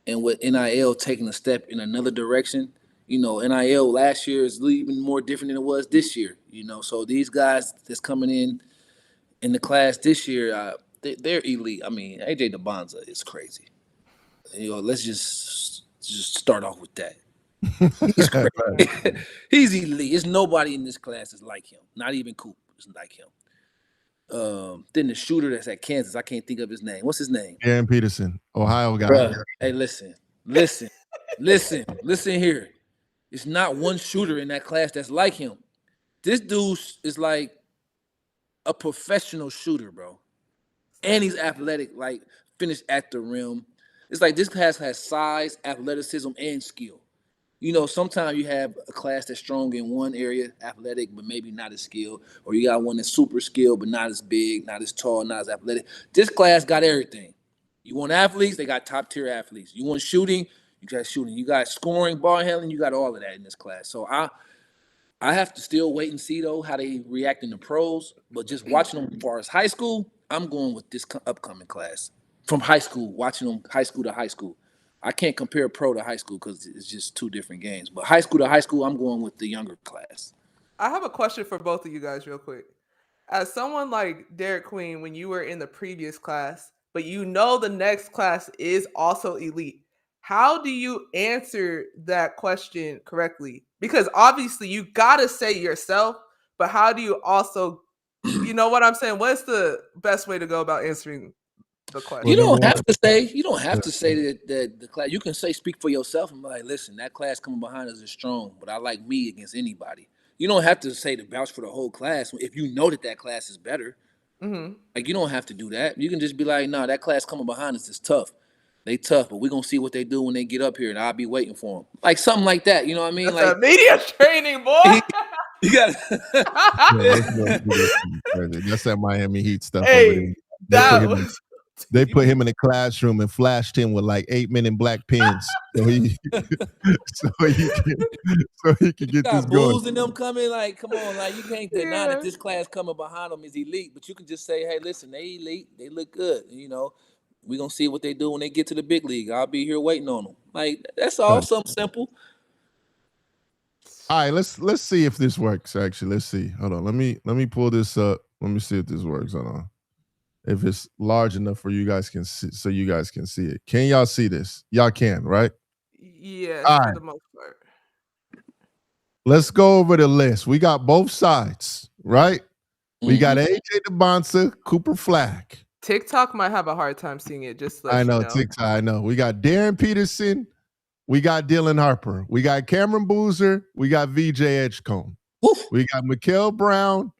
And with NIL taking a step in another direction, NIL last year is even more different than it was this year. So these guys that's coming in the class this year, they're elite. I mean, AJ DeBonsa is crazy. Let's just just start off with that. He's great. He's elite. There's nobody in this class that's like him. Not even Coop is like him. Then the shooter that's at Kansas, I can't think of his name. What's his name? Aaron Peterson, Ohio guy. Bruh, hey, listen here. It's not one shooter in that class that's like him. This dude is like a professional shooter, bro. And he's athletic, like finished at the rim. It's like this class has size, athleticism, and skill. You know, sometimes you have a class that's strong in one area, athletic, but maybe not as skilled, or you got one that's super skilled, but not as big, not as tall, not as athletic. This class got everything. You want athletes, they got top tier athletes. You want shooting, you got shooting. You got scoring, ball handling, you got all of that in this class. So I have to still wait and see, though, how they react in the pros. But just watching them as far as high school, I'm going with this upcoming class. From high school, watching them high school to high school. I can't compare pro to high school because it's just two different games. But high school to high school, I'm going with the younger class. I have a question for both of you guys real quick. As someone like Derik Queen, when you were in the previous class, but you know the next class is also elite, how do you answer that question correctly? Because obviously you got to say yourself, but how do you also, you know what I'm saying? What's the best way to go about answering the question? You don't have to say that the class. You can speak for yourself and be like, listen, that class coming behind us is strong, but I like me against anybody. You don't have to say to vouch for the whole class if you know that class is better. Mm-hmm. Like, you don't have to do that. You can just be like, no, that class coming behind us is tough. They tough, but we're going to see what they do when they get up here, and I'll be waiting for them. Like, something like that. You know what I mean? That's like a media training, boy. You got that's that Miami Heat stuff. Hey, they put him in the classroom and flashed him with like 8 Men in Black pens, so he can get this going. Bulls and them coming, like, come on, like, you can't deny that this class coming behind them is elite, but you can just say, hey, listen, they elite, they look good. You know, we're gonna see what they do when they get to the big league. I'll be here waiting on them. Like, that's all. Something simple. All right, let's see if this works. Actually, let's see. Hold on, let me pull this up. Let me see if this works. Hold on. If it's large enough for you guys can see, so you guys can see it. Can y'all see this? Y'all can, right? Yeah, for the most part. Let's go over the list. We got both sides, right? We got AJ DeBonsa, Cooper Flag. TikTok might have a hard time seeing it. Just I know, TikTok. I know. We got Darren Peterson. We got Dylan Harper. We got Cameron Boozer. We got VJ Edgecombe. We got Mikael Brown.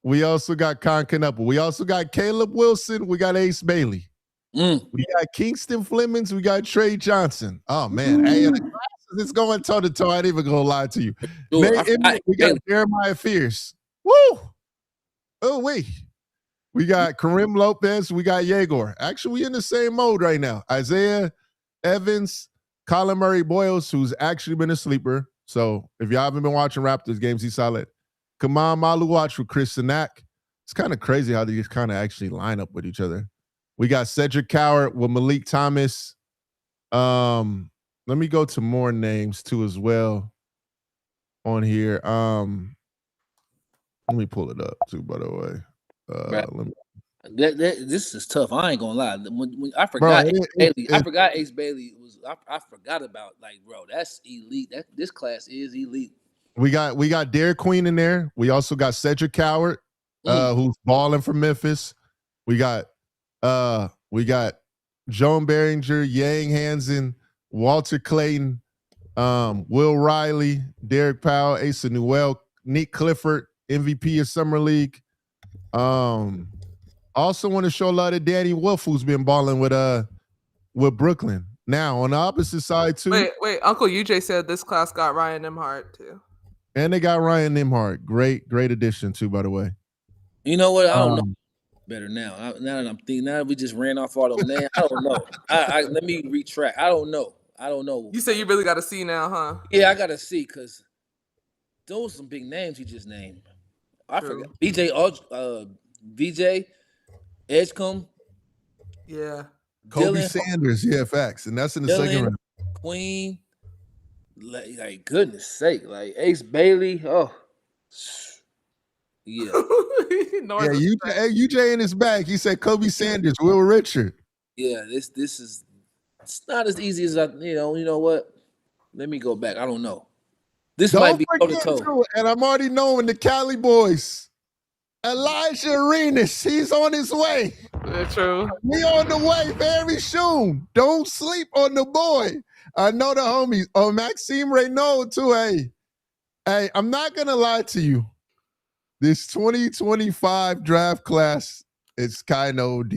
We also got Con Knuppel. We also got Caleb Wilson. We got Ace Bailey. We got Kingston Flemings. We got Trey Johnson. Oh, man. Hey, it's going toe-to-toe. I ain't even going to lie to you. We got Jeremiah Fierce. Woo! Oh, wait. We got Kareem Lopez. We got Yegor. Actually, we in the same mode right now. Isaiah Evans, Colin Murray Boyles, who's actually been a sleeper. So if y'all haven't been watching Raptors games, he's solid. Kaman Maluwatch with Chris Sinak. It's kind of crazy how these kind of actually line up with each other. We got Cedric Coward with Malik Thomas. Let me go to more names too as well on here. Let me pull it up too, by the way. This is tough. I ain't gonna lie. When I forgot I forgot Ace Bailey was. I forgot about, like, bro. That's elite. This class is elite. We got Derik Queen in there. We also got Cedric Coward, who's balling for Memphis. We got Joan Behringer, Yang Hansen, Walter Clayton, Will Riley, Derek Powell, Asa Newell, Nick Clifford, MVP of Summer League. Also want to show love to Danny Wolf, who's been balling with Brooklyn. Now on the opposite side too. Wait, Uncle UJ said this class got Ryan Nembhard too. And they got Ryan Nembhard. Great addition too, by the way. You know what? I don't know better now. Now that I'm thinking, now that we just ran off all those names, I don't know. Let me retract. I don't know. You say you really got to see now, huh? Yeah, I got to see, because those are some big names you just named. I forgot. VJ Edgecombe. Yeah. Kobe Sanders. Yeah, facts. And that's in the second round. Queen. Like, goodness sake. Like, Ace Bailey. Oh. Yeah. UJ in his bag. He said Kobe Sanders, Will Richard. Yeah, this is It's not as easy as you know what? Let me go back. I don't know. This Don't might be toe to forget toe. too, and I'm already knowing the Cali boys. Elijah Arenas, he's on his way. That's true. We on the way very soon. Don't sleep on the boy. I know the homies. Oh, Maxime Reynaud too. Hey, I'm not gonna lie to you. This 2025 draft class is kind of OD.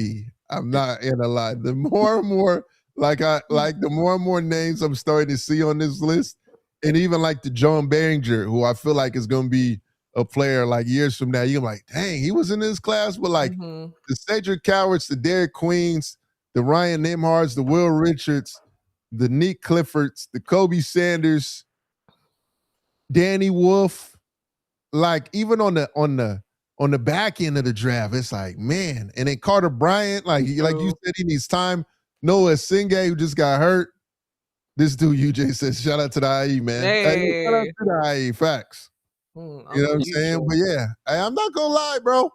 I'm not gonna lie. The more and more, the more and more names I'm starting to see on this list, and even like the John Behringer, who I feel like is gonna be a player like years from now. You're like, dang, he was in this class, but like the Cedric Cowards, the Derek Queens, the Ryan Nembhards, the Will Richards, the Nick Cliffords, the Kobe Sanders, Danny Wolf. Like even on the back end of the draft, it's like, man. And then Carter Bryant, like you said, he needs time. Noah Singay, who just got hurt. This dude UJ says, shout out to the IE, man. Hey, shout out to the IE, facts. You know what I'm saying? But yeah, I'm not gonna lie, bro.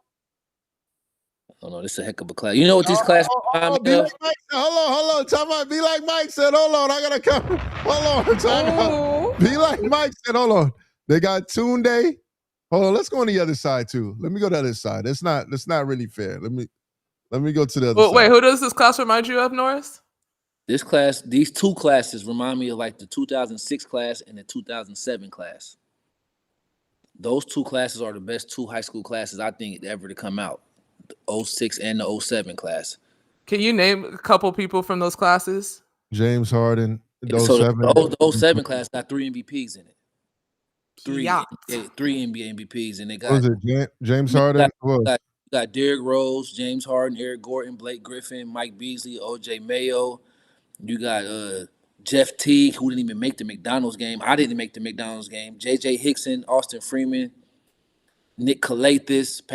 Oh no, this is a heck of a class. You know what this class? Be like Mike said, hold on. Time out. Be like Mike said, hold on. I gotta come. Hold on. Time out. Be like Mike said, hold on. They got Tunde. Hold on. Let's go on the other side too. Let me go to the other side. That's not really fair. Let me go to the other side. Wait, who does this class remind you of, Norris? This class, these two classes remind me of like the 2006 class and the 2007 class. Those two classes are the best two high school classes I think ever to come out. The 06 and the 07 class. Can you name a couple people from those classes? James Harden, the 07. The 07 class got 3 MVPs in it. Three NBA MVPs, and they got James Harden. You got Derrick Rose, James Harden, Eric Gordon, Blake Griffin, Mike Beasley, OJ Mayo. You got Jeff Teague, who didn't even make the McDonald's game. I didn't make the McDonald's game. JJ Hickson, Austin Freeman, Nick Kalathis,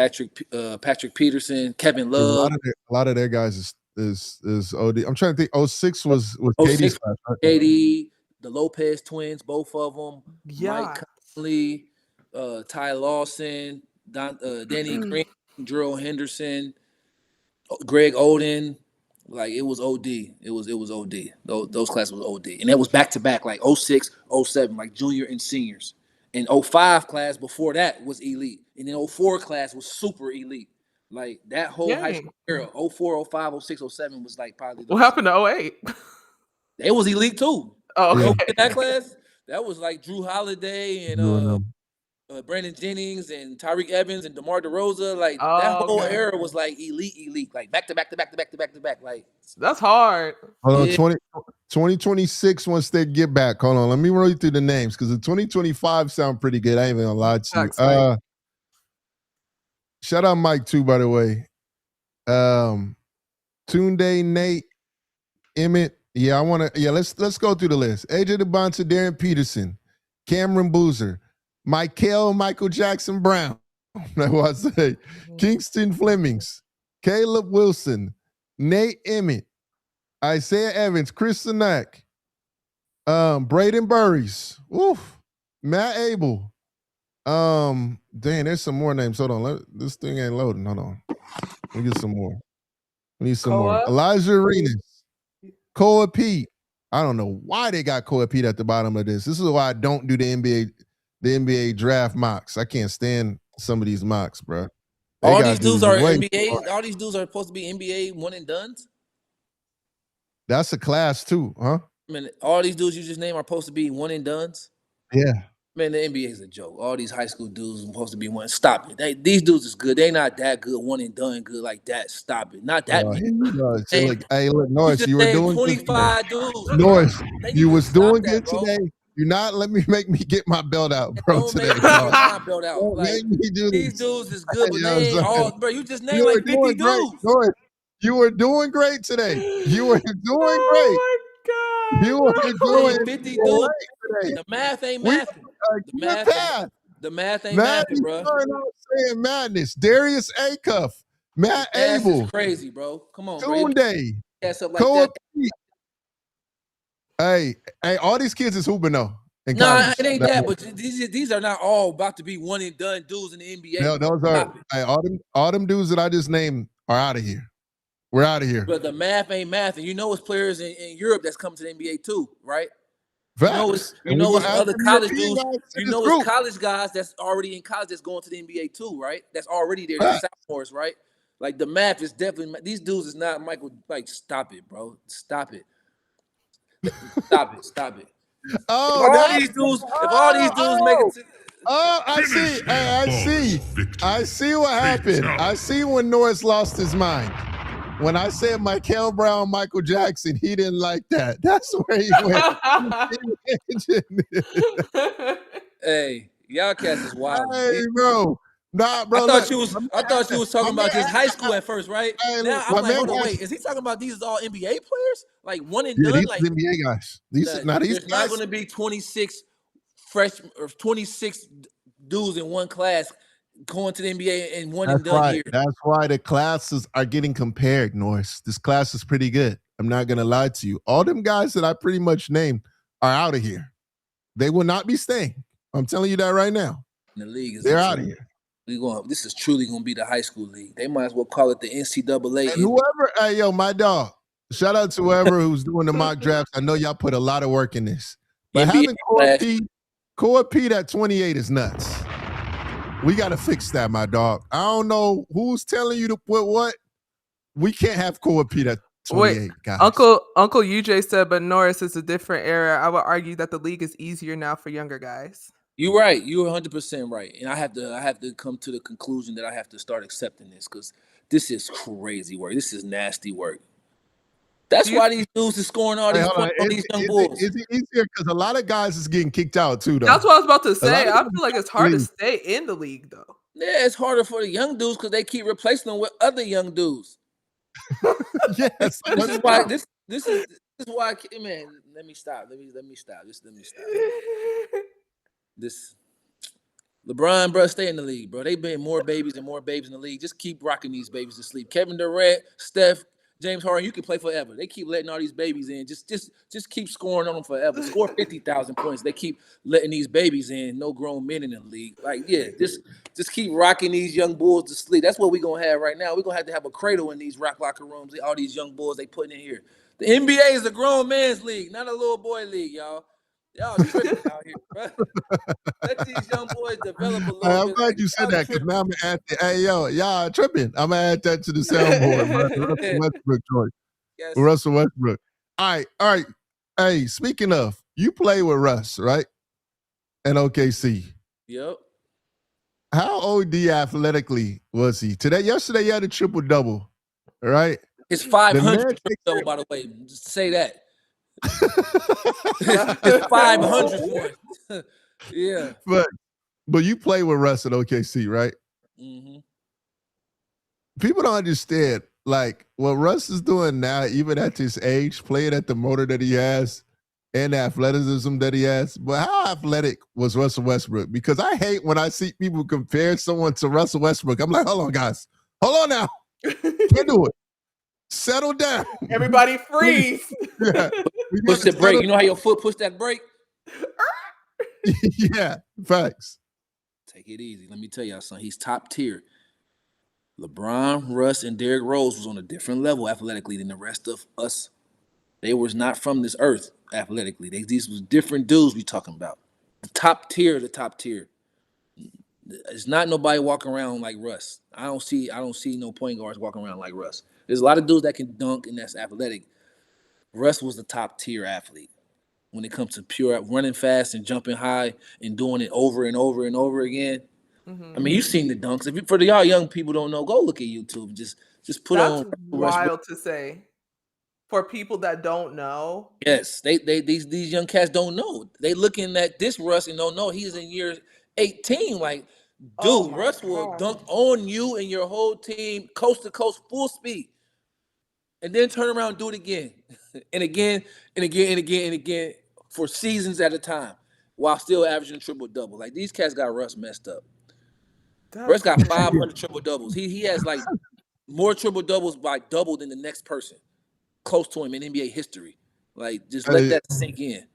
Patrick Peterson, Kevin Love. A lot of their guys is OD. I'm trying to think. 06 was KD's class. Right? KD, the Lopez twins, both of them. Yeah. Mike Conley, Ty Lawson, Danny Green, Drew Henderson, Greg Oden. Like it was OD. It was OD. Those classes was OD. And that was back to back, like 06, 07, like junior and seniors. And 05 class before that was elite. And then 04 class was super elite. Like that whole high school era, 04, 05, 06, 07 was like probably what happened to 08? It was elite too. Oh, okay. In that class, that was like Drew Holiday and Brandon Jennings and Tyreek Evans and DeMar DeRozan. Like that whole era was like elite, like back to back. Like that's hard. Hold on, 2026 once they get back. Hold on, let me roll you through the names because the 2025 sound pretty good. I ain't even gonna lie to you. Shout out Mike too, by the way. Tunde, Nate, Emmett. Yeah, let's go through the list. AJ DeBonta, Darren Peterson, Cameron Boozer, Michael Jackson Brown. That was I say. Kingston Flemings, Caleb Wilson, Nate Emmett, Isaiah Evans, Chris Sinak, Braden Burries, Matt Abel. Dang, there's some more names. Hold on, this thing ain't loading. Hold on, let me get some more. We need some more. Elijah Arenas, Koa Pete. I don't know why they got Koa Pete at the bottom of this. This is why I don't do the NBA draft mocks. I can't stand some of these mocks, bro. All these dudes are NBA. All these dudes are supposed to be NBA one and dones. That's a class too, huh? I mean, all these dudes you just named are supposed to be one and dones. Yeah. Man, the NBA is a joke. All these high school dudes are supposed to be one. Stop it. These dudes is good. They not that good, one and done good like that. Stop it. Not that. Look, Norris, you were doing 25 dudes. Norris, you was doing good today. Do not make me get my belt out, bro. Today, my belt out. Like, these dudes is good, but they ain't all, bro. You just named like 50 dudes. Norris, you were doing great today. You were doing great. You were doing 50 dudes. The math ain't mathing. The math ain't mathing, bro. Saying madness. Darius Acuff, Matt Abel, crazy, bro. Come on, Tunde. Like Hey, all these kids is hooping though. Nah, it ain't that. But these are not all about to be one and done dudes in the NBA. No, those are all them dudes that I just named are out of here. We're out of here. But the math ain't math, and you know it's players in Europe that's coming to the NBA too, right? Facts. You know it's other college dudes. You know it's college guys that's already in college that's going to the NBA too, right? That's already there. They're sophomores, right? Like the math is definitely these dudes is not Michael. Like stop it, bro. Stop it. Stop it. Oh, if all these dudes make it to I see. I see what happened. I see when Norris lost his mind. When I said Michael Brown, Michael Jackson, he didn't like that. That's where he went. Hey, y'all cats is wild. Hey, bro. Nah, bro. I thought you was talking about just high school at first, right? Hey, now I'm like, hold on, wait. Is he talking about these all NBA players? Like one and done? These like NBA guys. There's not going to be 26 freshmen or 26 dudes in one class going to the NBA and one and done here. That's why the classes are getting compared, Norris. This class is pretty good. I'm not going to lie to you. All them guys that I pretty much named are out of here. They will not be staying. I'm telling you that right now. The league they're out of here. This is truly going to be the high school league. They might as well call it the NCAA. And whoever, hey, yo, my dog, shout out to whoever who's doing the mock drafts. I know y'all put a lot of work in this. But having Core Pete at 28 is nuts. We got to fix that, my dog. I don't know who's telling you to put what. We can't have Core Pete at 28, Wait, guys. Uncle UJ said, but Norris is a different era. I would argue that the league is easier now for younger guys. You're right. You're 100% right. And I have to come to the conclusion that I have to start accepting this because this is crazy work. This is nasty work. That's why these dudes are scoring all these points on these young bulls. Is it easier? Because a lot of guys is getting kicked out too, though. That's what I was about to say. I feel like it's hard to stay in the league, though. Yeah, it's harder for the young dudes because they keep replacing them with other young dudes. Yes. This is why. This is why. Man, let me stop. Let me stop. This LeBron, bro, stay in the league, bro. They've been more babies and more babies in the league. Just keep rocking these babies to sleep. Kevin Durant, Steph, James Harden, you can play forever. They keep letting all these babies in. Just keep scoring on them forever. Score 50,000 points. They keep letting these babies in. No grown men in the league. Like, yeah, just keep rocking these young bulls to sleep. That's what we're gonna have right now. We're gonna have to have a cradle in these rock locker rooms. All these young bulls they putting in here. The NBA is a grown man's league, not a little boy league, y'all. Y'all tripping out here, bro. Let these young boys develop a little bit. I'm glad you said that because now I'm gonna add hey, yo, y'all tripping. I'm gonna add that to the soundboard, bro. Russell Westbrook choice. Yes. Russell Westbrook. All right. Hey, speaking of, you play with Russ, right? And OKC. Yep. How OD athletically was he? Yesterday, he had a triple-double, right? It's 500 triple-double, by the way. Just say that. It's 500 one. Yeah. But you play with Russ at OKC, right? Mm-hmm. People don't understand, like, what Russ is doing now, even at his age, playing at the motor that he has and the athleticism that he has. But how athletic was Russell Westbrook? Because I hate when I see people compare someone to Russell Westbrook. I'm like, hold on, guys. Hold on now. Can't do it. Settle down. Everybody freeze. Yeah. Push the brake. You know how your foot push that brake? Yeah, facts. Take it easy. Let me tell y'all something. He's top tier. LeBron, Russ, and Derrick Rose was on a different level athletically than the rest of us. They was not from this earth athletically. These was different dudes we talking about. The top tier. It's not nobody walking around like Russ. I don't see no point guards walking around like Russ. There's a lot of dudes that can dunk and that's athletic. Russ was the top tier athlete when it comes to pure running fast and jumping high and doing it over and over and over again. Mm-hmm. I mean, you've seen the dunks. For y'all young people don't know, go look at YouTube. Just put that's on. That's wild to say. For people that don't know. Yes, these young cats don't know. They looking at this Russ and don't know he's in year 18. Like, dude, Russ will dunk on you and your whole team coast to coast, full speed. And then turn around and do it again. and again for seasons at a time while still averaging a triple-double. Like, these cats got Russ messed up. Russ got 500 triple-doubles. He has, like, more triple-doubles by double than the next person close to him in NBA history. Like, just let that sink in.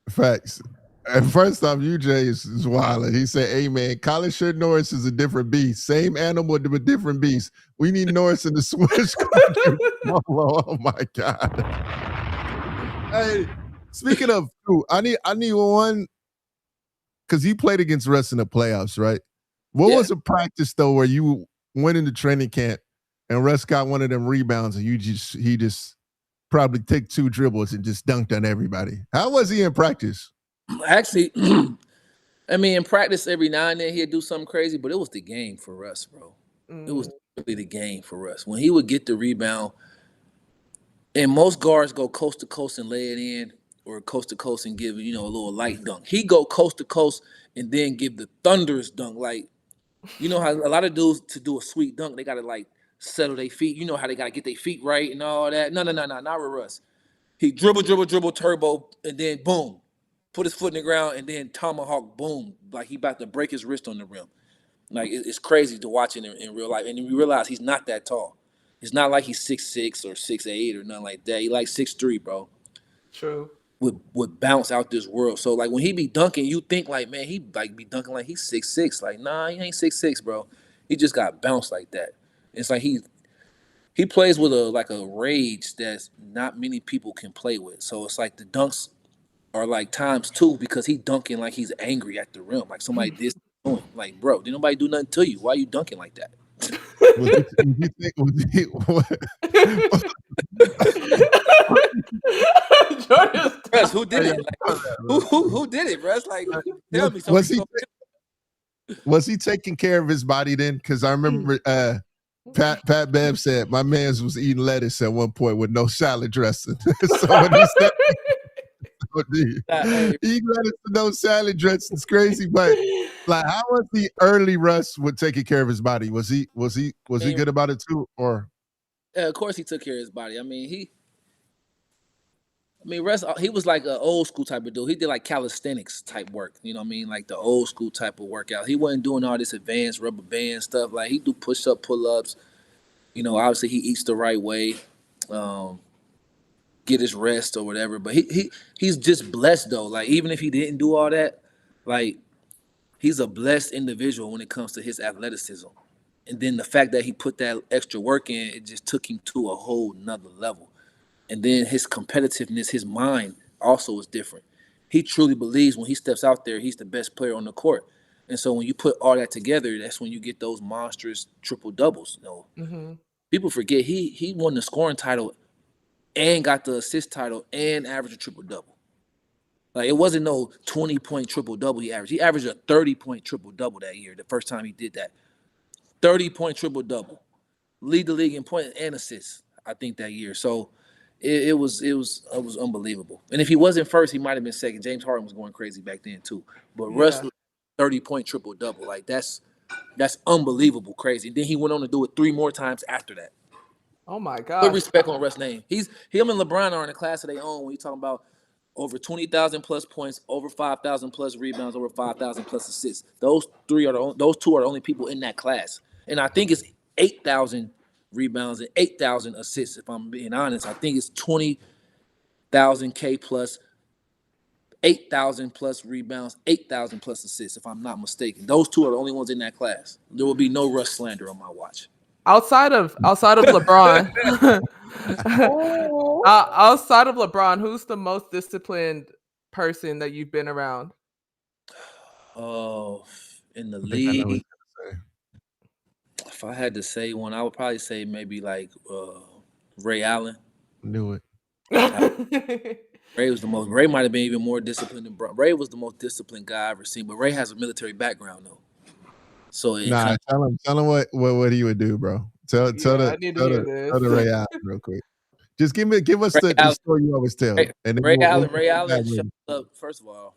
Facts. And first off, UJ is wild. He said, "Hey man, College Shirt Norris is a different beast. Same animal, but different beast. We need Norris in the Swiss country." Oh my god. Hey, speaking of, I need one because you played against Russ in the playoffs, right? What was a practice though where you went into training camp and Russ got one of them rebounds and he just probably took 2 dribbles and just dunked on everybody? How was he in practice? Actually, I mean, in practice every now and then he'd do something crazy, but it was the game for us, bro. It was really the game for us. When he would get the rebound, and most guards go coast to coast and lay it in, or coast to coast and give, a little light dunk. He go coast to coast and then give the thunderous dunk. Like, you know how a lot of dudes, to do a sweet dunk, they gotta like settle their feet. You know how they gotta get their feet right and all that. No, not with Russ. He dribble, turbo, and then boom, put his foot in the ground, and then tomahawk, boom, like he about to break his wrist on the rim. Like, it's crazy to watch it in real life, and then we realize he's not that tall. It's not like he's 6'6" or 6'8" or nothing like that. He like 6'3", bro. True. Would bounce out this world. So like when he be dunking, you think like, man, he like be dunking like he's 6'6". Like, nah, he ain't 6'6", bro. He just got bounced like that. It's like he plays with a rage that's not many people can play with. So it's like the dunks are like ×2 because he dunking like he's angry at the rim, like somebody did something. Like, bro, did nobody do nothing to you? Why are you dunking like that? Russ, who did it? Like, who did it, Russ? Like, tell me. Was he taking care of his body then? Because I remember Pat Bev said my man's was eating lettuce at one point with no salad dressing. So when he said eating lettuce with no salad dressing, it's crazy. But like, how was the early Russ with taking care of his body? Was he good about it too? Or of course he took care of his body. I mean, Russ, he was like an old school type of dude. He did like calisthenics type work. You know what I mean? Like the old school type of workout. He wasn't doing all this advanced rubber band stuff. Like, he do push up, pull ups. Obviously he eats the right way, get his rest or whatever. But he's just blessed though. Like, even if he didn't do all that, like, he's a blessed individual when it comes to his athleticism. And then the fact that he put that extra work in, it just took him to a whole nother level. And then his competitiveness, his mind also is different. He truly believes when he steps out there, he's the best player on the court. And so when you put all that together, that's when you get those monstrous triple doubles. People forget he won the scoring title and got the assist title and averaged a triple double. Like, it wasn't no 20-point triple double he averaged. He averaged a 30-point triple double that year. The first time he did that, 30-point triple double, lead the league in points and assists, I think, that year. So it was unbelievable. And if he wasn't first, he might have been second. James Harden was going crazy back then too. But Russ, 30-point triple double, like that's unbelievable, crazy. And then he went on to do it 3 more times after that. Oh my God! Put respect on Russ' name. Him and LeBron are in a class of their own when you talking about over 20,000 plus points, over 5,000 plus rebounds, over 5,000 plus assists. Those two are the only people in that class. And I think it's 8,000 rebounds and 8,000 assists. If I'm being honest, I think it's 20,000 K plus 8,000 plus rebounds, 8,000 plus assists. If I'm not mistaken, those two are the only ones in that class. There will be no Russ slander on my watch. Outside of LeBron, outside of LeBron, who's the most disciplined person that you've been around? Oh, in the league, if I had to say one, I would probably say maybe like Ray Allen. Knew it. Ray was the most. Ray might have been even more disciplined than Bron. Ray was the most disciplined guy I ever seen. But Ray has a military background though. So tell him what he would do, bro. Tell the Ray Allen real quick. Just give us the story you always tell. Ray Allen shows up. First of all,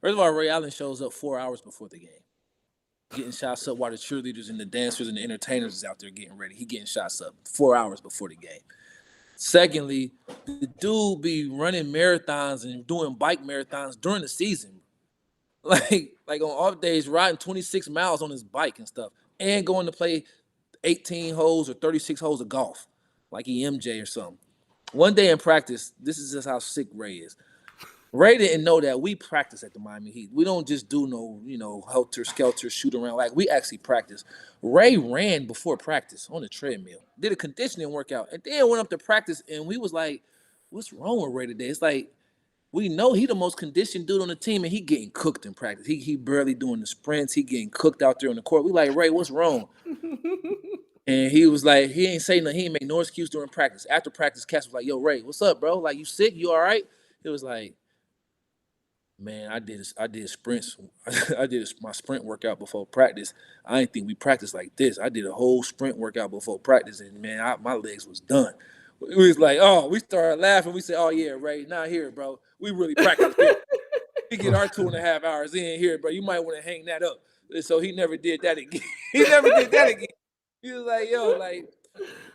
Ray Allen shows up 4 hours before the game, getting shots up while the cheerleaders and the dancers and the entertainers is out there getting ready. He getting shots up 4 hours before the game. Secondly, the dude be running marathons and doing bike marathons during the season. Like on off days, riding 26 miles on his bike and stuff, and going to play 18 holes or 36 holes of golf, like he MJ or something. One day in practice, this is just how sick Ray is. Ray didn't know that we practice at the Miami Heat. We don't just do no, helter skelter shoot around. Like we actually practice. Ray ran before practice on the treadmill, did a conditioning workout, and then went up to practice. And we was like, "What's wrong with Ray today?" It's like we know he the most conditioned dude on the team, and he getting cooked in practice. He barely doing the sprints. He getting cooked out there on the court. We like, Ray, what's wrong? And he was like, he ain't say nothing. He ain't make no excuse during practice. After practice, Cass was like, "Yo, Ray, what's up, bro? Like, you sick? You all right?" He was like, "Man, I did sprints. I did my sprint workout before practice. I didn't think we practiced like this. I did a whole sprint workout before practice, and man, my legs was done." We was like, oh, we started laughing. We said, "Oh yeah, Ray, not here, bro. We really practice here. We get our 2.5 hours in here, bro. You might want to hang that up." And so he never did that again. He never did that again. He was like, "Yo, like,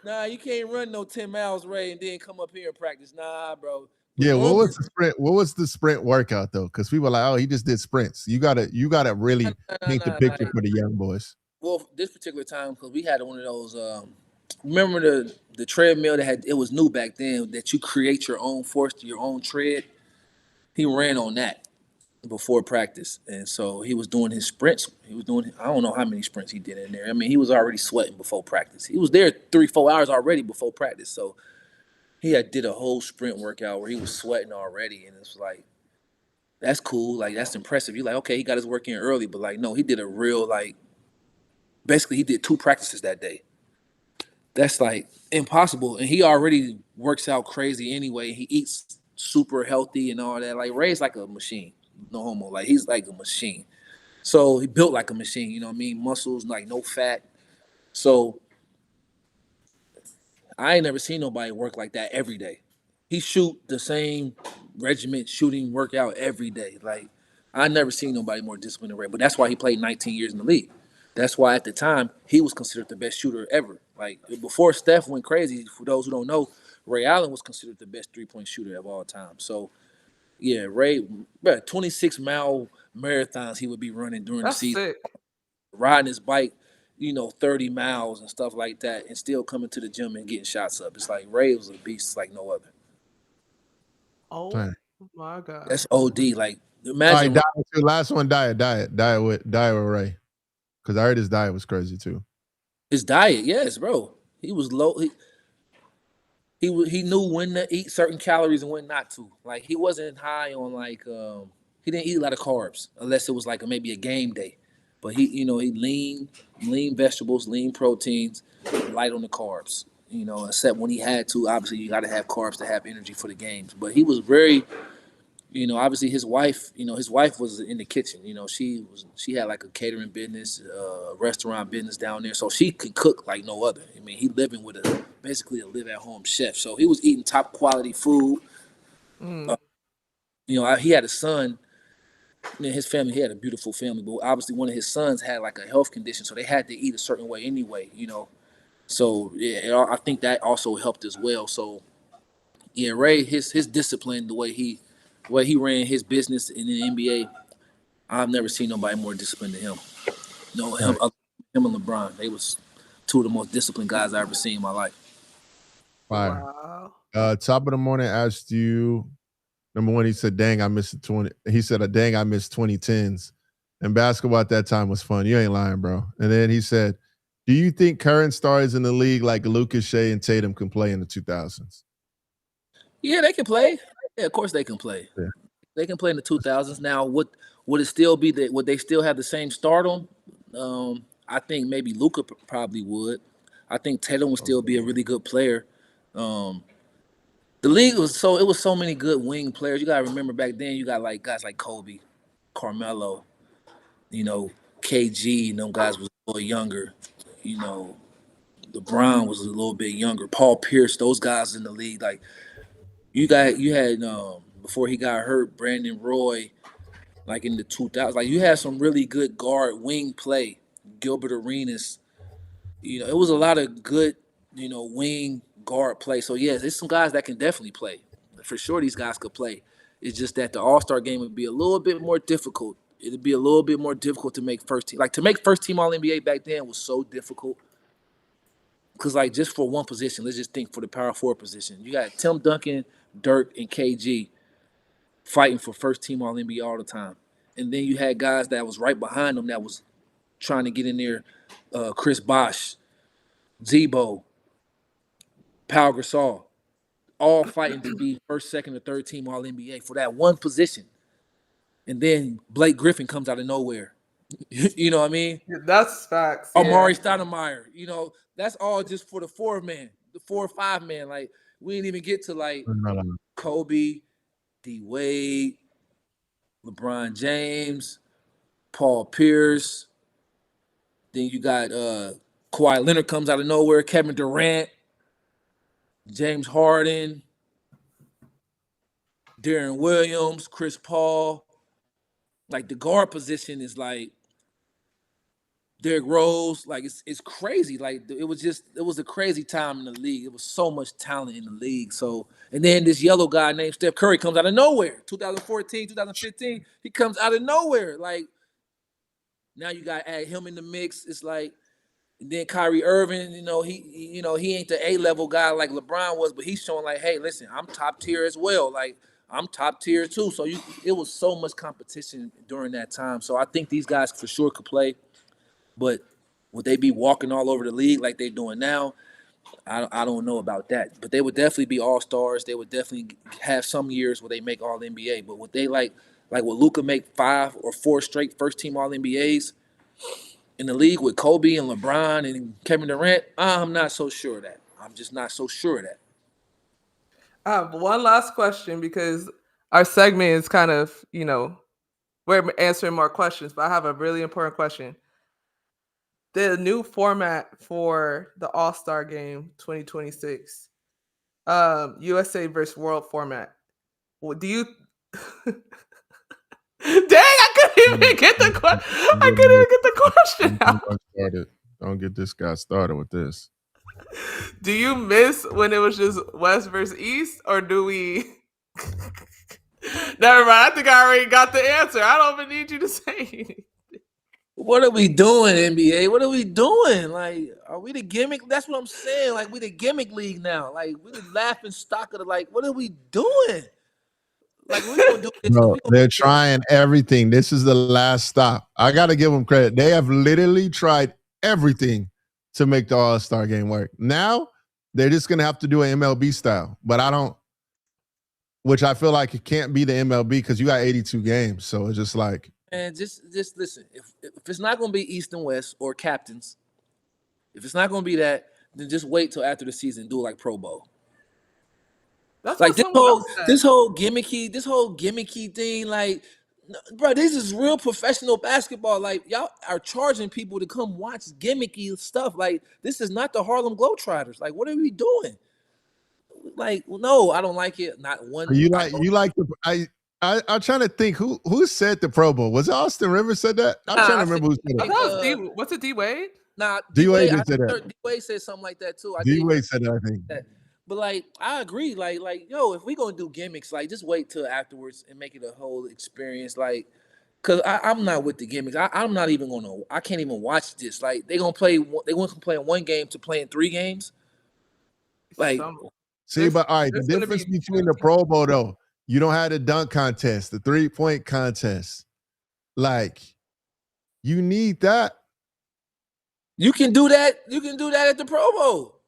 nah, you can't run no 10 miles, Ray, and then come up here and practice. Nah, bro." Yeah, what was the sprint? What was the sprint workout though? Because people were like, "Oh, he just did sprints." You gotta really paint the picture for the young boys. Well, this particular time, because we had one of those. Remember the treadmill that it was new back then, that you create your own force to your own tread. He ran on that before practice, and so he was doing his sprints. He was doing, I don't know how many sprints he did in there. I mean, he was already sweating before practice. He was there 3-4 hours already before practice, so he had did a whole sprint workout where he was sweating already, and it's like, that's cool, like that's impressive. You're like, okay, he got his work in early, but like, no, he did a real, like, basically he did 2 practices that day. That's like impossible, and he already works out crazy anyway. He eats super healthy and all that. Like Ray's like a machine, no homo. Like he's like a machine. So he built like a machine. You know what I mean? Muscles, like no fat. So I ain't never seen nobody work like that every day. He shoot the same regiment shooting workout every day. Like I never seen nobody more disciplined than Ray. But that's why he played 19 years in the league. That's why at the time he was considered the best shooter ever. Like before Steph went crazy, for those who don't know, Ray Allen was considered the best 3-point shooter of all time. So yeah, Ray, 26-mile marathons he would be running during the season, sick. riding his bike, 30 miles and stuff like that, and still coming to the gym and getting shots up. It's like Ray was a beast like no other. Oh my God. That's OD. Like imagine. All right, last one, diet with Ray. Because I heard his diet was crazy too. His diet, yes, bro. He was low. He knew when to eat certain calories and when not to. Like he wasn't high on like he didn't eat a lot of carbs unless it was like maybe a game day. But he he lean vegetables, lean proteins, light on the carbs. Except when he had to. Obviously, you got to have carbs to have energy for the games. But he was very, obviously his wife was in the kitchen. She had like a catering business, restaurant business down there. So she could cook like no other. I mean, he living with basically a live at home chef. So he was eating top quality food. He had a son. His family, he had a beautiful family, but obviously one of his sons had like a health condition, so they had to eat a certain way anyway. So yeah, I think that also helped as well. So yeah, Ray, his discipline, the way he ran his business in the NBA, I've never seen nobody more disciplined than him. Him and LeBron, they was 2 of the most disciplined guys I ever seen in my life. Fire. Wow. Top of the morning asked you, number one, he said, "Dang, I missed 20." He said, "Dang, I missed 2010s." And basketball at that time was fun. You ain't lying, bro. And then he said, "Do you think current stars in the league like Lucas, Shea, and Tatum can play in the 2000s?" Yeah, they can play. Yeah, of course they can play. Yeah. They can play in the 2000s. Now, would it still be would they still have the same stardom? I think maybe Luka probably would. I think Tatum would still be a really good player. The league was so many good wing players. You gotta remember back then you got like guys like Kobe, Carmelo, KG, and them guys was a little younger. LeBron was a little bit younger. Paul Pierce, those guys in the league, like you had before he got hurt, Brandon Roy, like in the 2000s. Like you had some really good guard wing play. Gilbert Arenas. It was a lot of good, wing guard play. So yeah, there's some guys that can definitely play. For sure these guys could play. It's just that the All-Star game would be a little bit more difficult. It'd be a little bit more difficult to make first team. Like to make first team All-NBA back then was so difficult. Because like just for one position, let's just think for the power forward position. You got Tim Duncan, Dirk, and KG. fighting for first team All NBA all the time. And then you had guys that was right behind them that was trying to get in there. Chris Bosh, Zebo, Pau Gasol, all fighting to be first, second, or third team All NBA for that one position. And then Blake Griffin comes out of nowhere. You know what I mean? That's facts. Amari Stoudemire. You know, that's all just for the 4 man, the 4 or 5 man. Like, we didn't even get to like Kobe, D Wade, LeBron James, Paul Pierce. Then you got Kawhi Leonard comes out of nowhere, Kevin Durant, James Harden, Darren Williams, Chris Paul. Like, the guard position is like Derrick Rose. Like, it's crazy. Like, it was a crazy time in the league. It was so much talent in the league. So, and then this yellow guy named Steph Curry comes out of nowhere. 2014, 2015, he comes out of nowhere. Like, now you got to add him in the mix. It's like, and then Kyrie Irving, he ain't the A-level guy like LeBron was, but he's showing like, hey, listen, I'm top tier as well. Like, I'm top tier too. So it was so much competition during that time. So I think these guys for sure could play, but would they be walking all over the league like they're doing now? I don't know about that. But they would definitely be all-stars. They would definitely have some years where they make all NBA. But would they like would Luka make 5 or 4 straight first-team All-NBAs in the league with Kobe and LeBron and Kevin Durant? I'm not so sure of that. I'm just not so sure of that. I have one last question because our segment is kind of, we're answering more questions, but I have a really important question. The new format for the All-Star Game 2026, USA versus World format. Well, do you... Dang, I couldn't even get the question out. Don't get this guy started with this. Do you miss when it was just West versus East, or do we... Never mind. I think I already got the answer. I don't even need you to say anything. What are we doing, NBA? What are we doing? Like, are we the gimmick? That's what I'm saying. Like, we the gimmick league now. Like, we the laughing stock of the, like, what are we doing? Like, we're going to do this. No, they're trying everything. This is the last stop. I got to give them credit. They have literally tried everything to make the All-Star game work. Now, they're just going to have to do an MLB style. But which I feel like it can't be the MLB because you got 82 games. So it's just like. And just listen. If it's not going to be East and West or captains, if it's not going to be that, then just wait till after the season and do it like Pro Bowl. That's like this whole gimmicky thing. Like, bro, this is real professional basketball. Like, y'all are charging people to come watch gimmicky stuff. Like, this is not the Harlem Globetrotters. Like, what are we doing? Like, no, I don't like it. Not one. I'm trying to think who said the Pro Bowl. Was it Austin Rivers said that? I'm trying to remember who said it. That was what's it, D Wade? Nah, D Wade said that. D Wade said something like that too. D Wade said that, I think. But like, I agree. Like, yo, if we gonna do gimmicks, like, just wait till afterwards and make it a whole experience. Like, cause I'm not with the gimmicks. I'm not even gonna. I can't even watch this. Like, they gonna play. They went from playing 1 game to playing 3 games. Like, see, but all right, the difference between the Pro Bowl though. You don't have the dunk contest, the 3-point contest. Like, you need that. You can do that. You can do that at the Pro Bowl.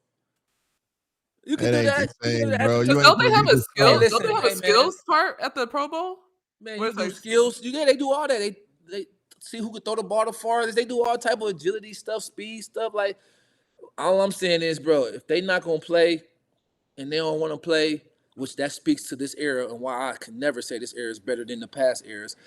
You can do that. Don't they have a skills? Don't they have a skills part at the Pro Bowl? Man, you do skills. They do all that. They see who can throw the ball the farthest. They do all type of agility stuff, speed stuff. Like, all I'm saying is, bro, if they not gonna play and they don't want to play, which that speaks to this era and why I can never say this era is better than the past eras.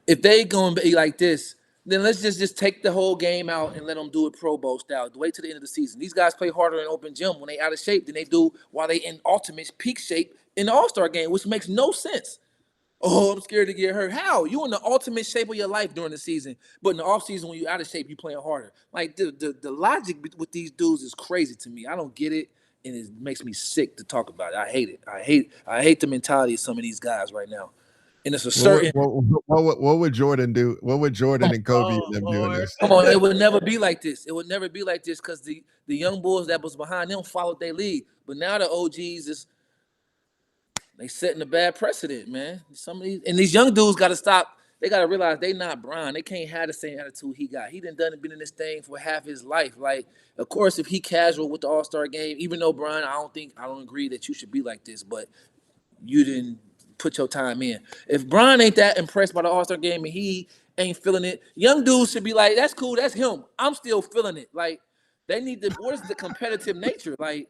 If they gonna be like this, then let's just take the whole game out and let them do it Pro Bowl style. Wait till the end of the season. These guys play harder in open gym when they out of shape than they do while they in ultimate peak shape in the All-Star game, which makes no sense. Oh, I'm scared to get hurt. How? You in the ultimate shape of your life during the season, but in the offseason when you out of shape, you playing harder. Like, the logic with these dudes is crazy to me. I don't get it. And it makes me sick to talk about it. I hate it. I hate the mentality of some of these guys right now. And it's a certain. What would Jordan do? What would Jordan and Kobe and them do in this? Come on, it would never be like this. It would never be like this because the young bulls that was behind them followed their lead. But now the OGs They setting a bad precedent, man. Some of these young dudes got to stop. They got to realize they not Bron. They can't have the same attitude he got. He done been in this thing for half his life. Like, of course, if he casual with the All-Star game, even though Bron, I don't agree that you should be like this, but you didn't put your time in. If Bron ain't that impressed by the All-Star game and he ain't feeling it, young dudes should be like, that's cool, that's him. I'm still feeling it. Like, they need to, what is the competitive nature? Like,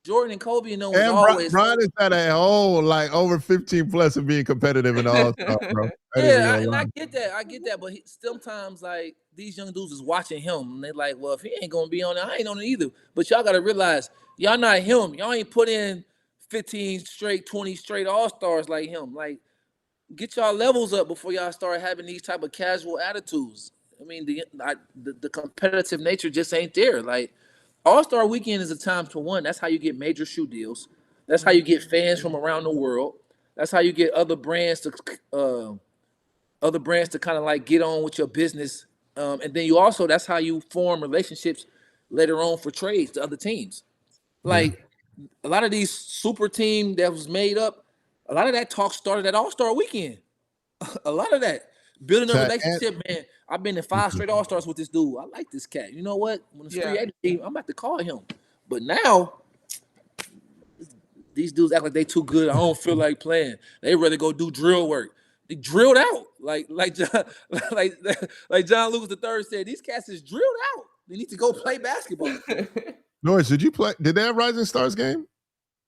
Jordan and Kobe and them was always. Bron has had a whole like over 15 plus of being competitive in the All-Star, bro. I get that. But sometimes like these young dudes is watching him and they like, well, if he ain't gonna be on it, I ain't on it either. But y'all gotta realize y'all not him. Y'all ain't put in 15 straight, 20 straight All-Stars like him. Like, get y'all levels up before y'all start having these type of casual attitudes. I mean, the competitive nature just ain't there. Like, All-Star Weekend is a time to one. That's how you get major shoe deals. That's how you get fans from around the world. That's how you get other brands to kind of like get on with your business. And then that's how you form relationships later on for trades to other teams. Like a lot of these super team that was made up, a lot of that talk started at All-Star Weekend. A lot of that. Building a relationship, man. I've been in 5 straight All-Stars with this dude. I like this cat. You know what? When it's free agency, I'm about to call him. But now, these dudes act like they too good. I don't feel like playing. They rather go do drill work. They drilled out. Like John Lucas III said, these cats is drilled out. They need to go play basketball. Norris, did you play? Did they have Rising Stars game?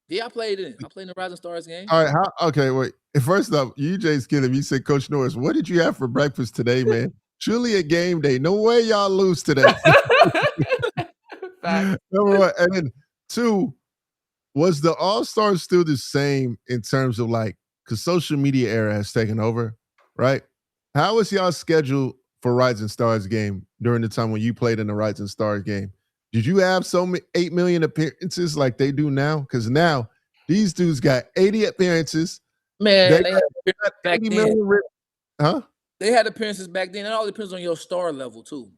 Yeah, I played in the Rising Stars game. All right. Okay, wait. First up, UJ's kidding. You said, Coach Norris, what did you have for breakfast today, man? Truly a game day. No way y'all lose today. Number one. And then 2, was the All-Stars still the same in terms of like, because social media era has taken over, right? How was y'all schedule for Rising Stars game during the time when you played in the Rising Stars game? Did you have 8 million appearances like they do now? Because now these dudes got 80 appearances. Man, they had back 80 then. million They had appearances back then. It all depends on your star level too.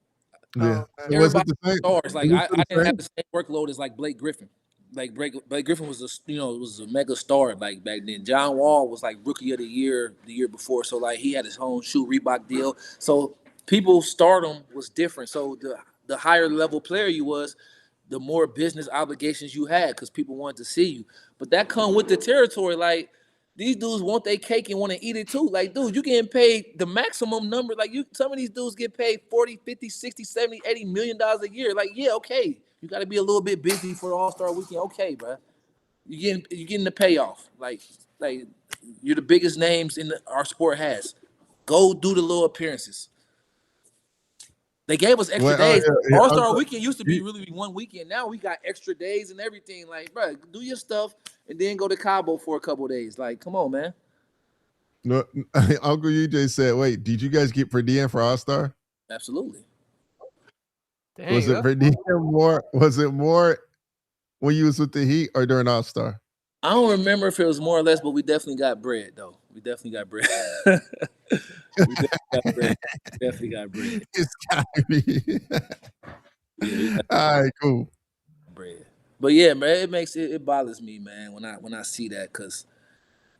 Yeah, everybody stars. Like I didn't have the same workload as like Blake Griffin. Like Blake Griffin was a mega star like back then. John Wall was like rookie of the year before. So like he had his own shoe Reebok deal. So people's stardom was different. So the higher level player you was, the more business obligations you had because people wanted to see you. But that come with the territory. Like these dudes want their cake and want to eat it too. Like, dude, you getting paid the maximum number. Like some of these dudes get paid 40, 50, 60, 70, 80 million dollars a year. Like, yeah, okay. You got to be a little bit busy for the All-Star Weekend. Okay, bro. You're getting the payoff. Like you're the biggest names our sport has. Go do the little appearances. They gave us extra days. All-Star Weekend used to be really 1 weekend. Now we got extra days and everything. Like, bro, do your stuff and then go to Cabo for a couple of days. Like, come on, man. No, Uncle UJ said, wait, did you guys get per diem for All-Star? Absolutely. Dang, was it per diem more? Was it more when you was with the Heat or during All-Star? I don't remember if it was more or less, but we definitely got bread, though. We definitely got bread. Definitely got bread. It's gotta be. All right, cool. Bread. But yeah, man, it bothers me, man, when I see that, because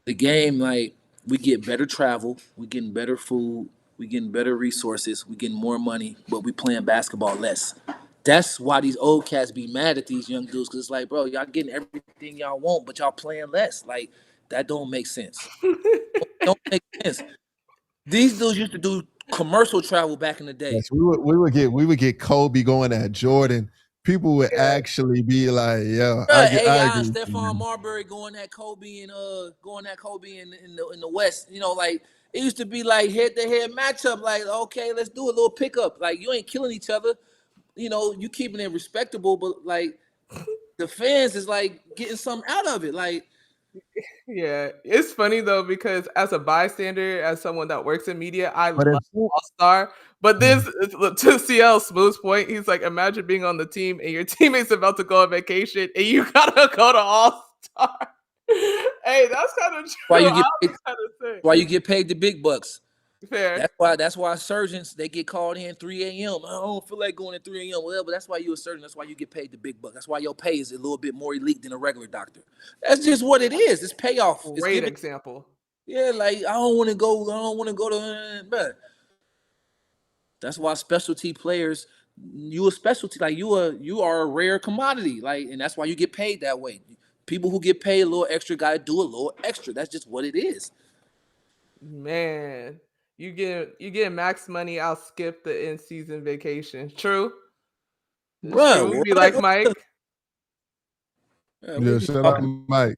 the game, like, we get better travel, we getting better food, we getting better resources, we getting more money, but we playing basketball less. That's why these old cats be mad at these young dudes, because it's like, bro, y'all getting everything y'all want, but y'all playing less. Like, that don't make sense. Don't make sense. These dudes used to do commercial travel back in the day. Yes, we would get Kobe going at Jordan. People would actually be like, "Yo, I agree." Stephon Marbury going at Kobe and in the West. You know, like it used to be like head-to-head matchup. Like, okay, let's do a little pickup. Like, you ain't killing each other. You know, you keeping it respectable, but like the fans is like getting something out of it. Like, yeah, it's funny though, because as a bystander, as someone that works in media, I love All-Star. But this, to CL Smooth's point, he's like, imagine being on the team and your teammate's about to go on vacation and you gotta go to All-Star. Hey, that's kind of true. Why you get paid the big bucks. Fair. That's why surgeons, they get called in 3 a.m. I don't feel like going at 3 a.m. Well, but that's why you're a surgeon. That's why you get paid the big bucks. That's why your pay is a little bit more elite than a regular doctor. That's just what it is. It's payoff. It's Great example. Yeah, like I don't want to go to but that's why specialty players, you a specialty, like you are a rare commodity. Like, and that's why you get paid that way. People who get paid a little extra gotta do a little extra. That's just what it is. Man, you get max money. I'll skip the in-season vacation. True. It's Bro, true. Be like Mike. Yeah, shout out Mike.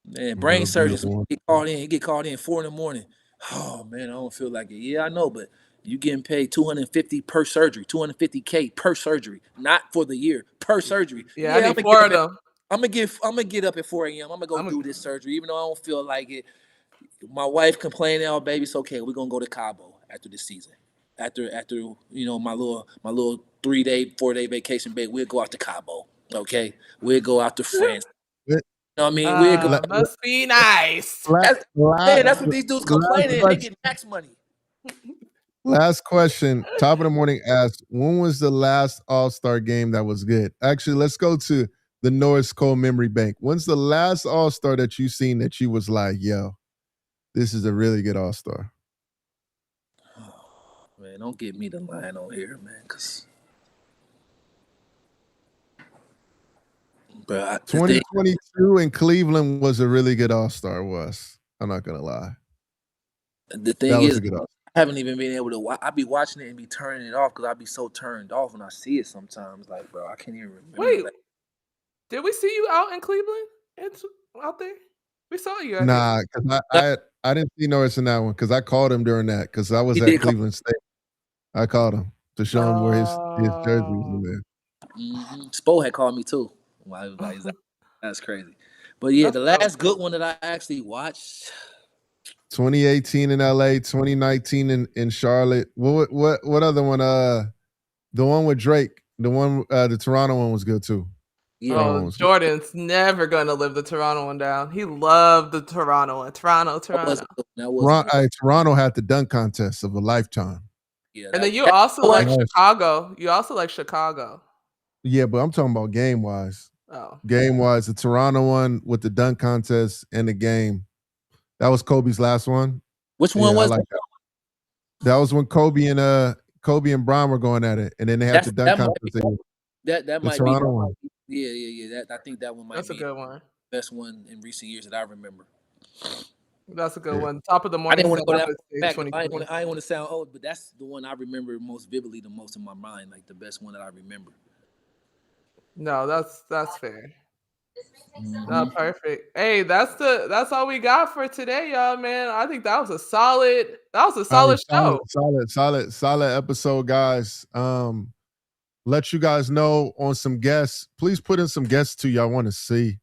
Man, brain surgeons get called in 4 a.m. Oh man, I don't feel like it. Yeah, I know, but you getting paid $250 per surgery, $250K per surgery, not for the year, per surgery. Yeah, I need 4 of them. I'm gonna get up at 4 a.m. I'm gonna go do this surgery, even though I don't feel like it. My wife complaining, "Oh, baby, it's okay. We're gonna go to Cabo after this season. After my little 3-day, 4-day vacation, babe. We'll go out to Cabo. Okay, we'll go out to France. You know what I mean? We'll go. Must be nice. That's what these dudes complaining. They get max money. Last question. Top of the morning asks, when was the last All-Star game that was good? Actually, let's go to the Norris Cole Memory Bank. When's the last All-Star that you seen that you was like, yo, this is a really good All-Star? Oh, man, don't get me the line on here, man, because 2022 in Cleveland was a really good All-Star. I'm not gonna lie. The thing is, I haven't even been able to. I be watching it and be turning it off because I be so turned off when I see it sometimes. Like, bro, I can't even remember. Wait, did we see you out in Cleveland? Out there? We saw you. Nah, because I didn't see Norris in that one because I called him during that because I was at Cleveland State. I called him to show him where his jersey was in there. Spo had called me too. That's crazy. But yeah, the last good one that I actually watched. 2018 in LA, 2019 in Charlotte. What other one? The one with Drake. The one the Toronto one was good too. Yeah. Jordan's never gonna live the Toronto one down. He loved the Toronto one. Toronto. Toronto had the dunk contest of a lifetime. Yeah, and then you also like Chicago. You also like Chicago. Yeah, but I'm talking about game wise. Oh. Game wise, the Toronto one with the dunk contest and the game. That was Kobe's last one. Which one was that? That was when Kobe and Bron were going at it, and then they had the dunk contest. That might Toronto be one. Yeah. I think that one might be a good one. Best one in recent years that I remember. That's a good one. Top of the morning. I didn't want to go back. I didn't want to sound old, but that's the one I remember most vividly, the most in my mind, like the best one that I remember. No, that's fair. No, perfect. Hey, that's all we got for today, y'all, man. I think that was a solid show. Solid episode, guys. Let you guys know on some guests. Please put in some guests too y'all want to see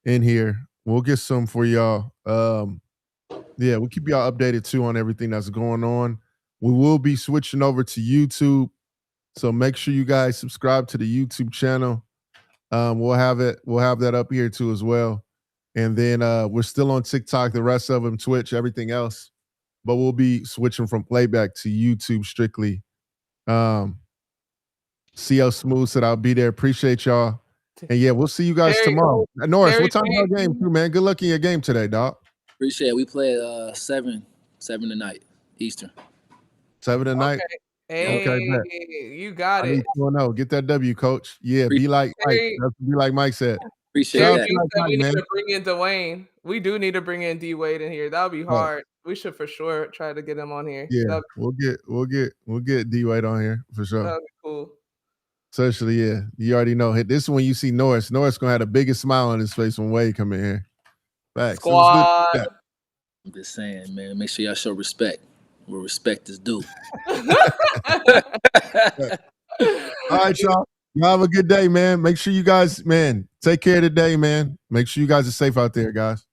in here. We'll get some for y'all. Yeah, we'll keep y'all updated too on everything that's going on. We will be switching over to YouTube. So make sure you guys subscribe to the YouTube channel. We'll have that up here too as well. And then we're still on TikTok, the rest of them, Twitch, everything else. But we'll be switching from playback to YouTube strictly. CL Smooth said I'll be there. Appreciate y'all. And yeah, we'll see you guys tomorrow. Norris, what time is your game too, man? Good luck in your game today, dog. Appreciate it. We play at 7 tonight, Eastern. 7 tonight? Okay. Hey, you got it. Get that W, coach. Yeah, be like Mike. Be like Mike said. Appreciate that. We need to bring in Dwayne. We do need to bring in D Wade in here. That would be hard. We should for sure try to get him on here. Yeah, we'll get D Wade on here for sure. That'd be cool. Especially, yeah, you already know. This is when you see Norris. Norris gonna have the biggest smile on his face when Wade come in here. Facts. Squad. I'm just saying, man. Make sure y'all show respect where respect is due. All right, y'all. Y'all have a good day, man. Make sure you guys, man, take care today, man. Make sure you guys are safe out there, guys.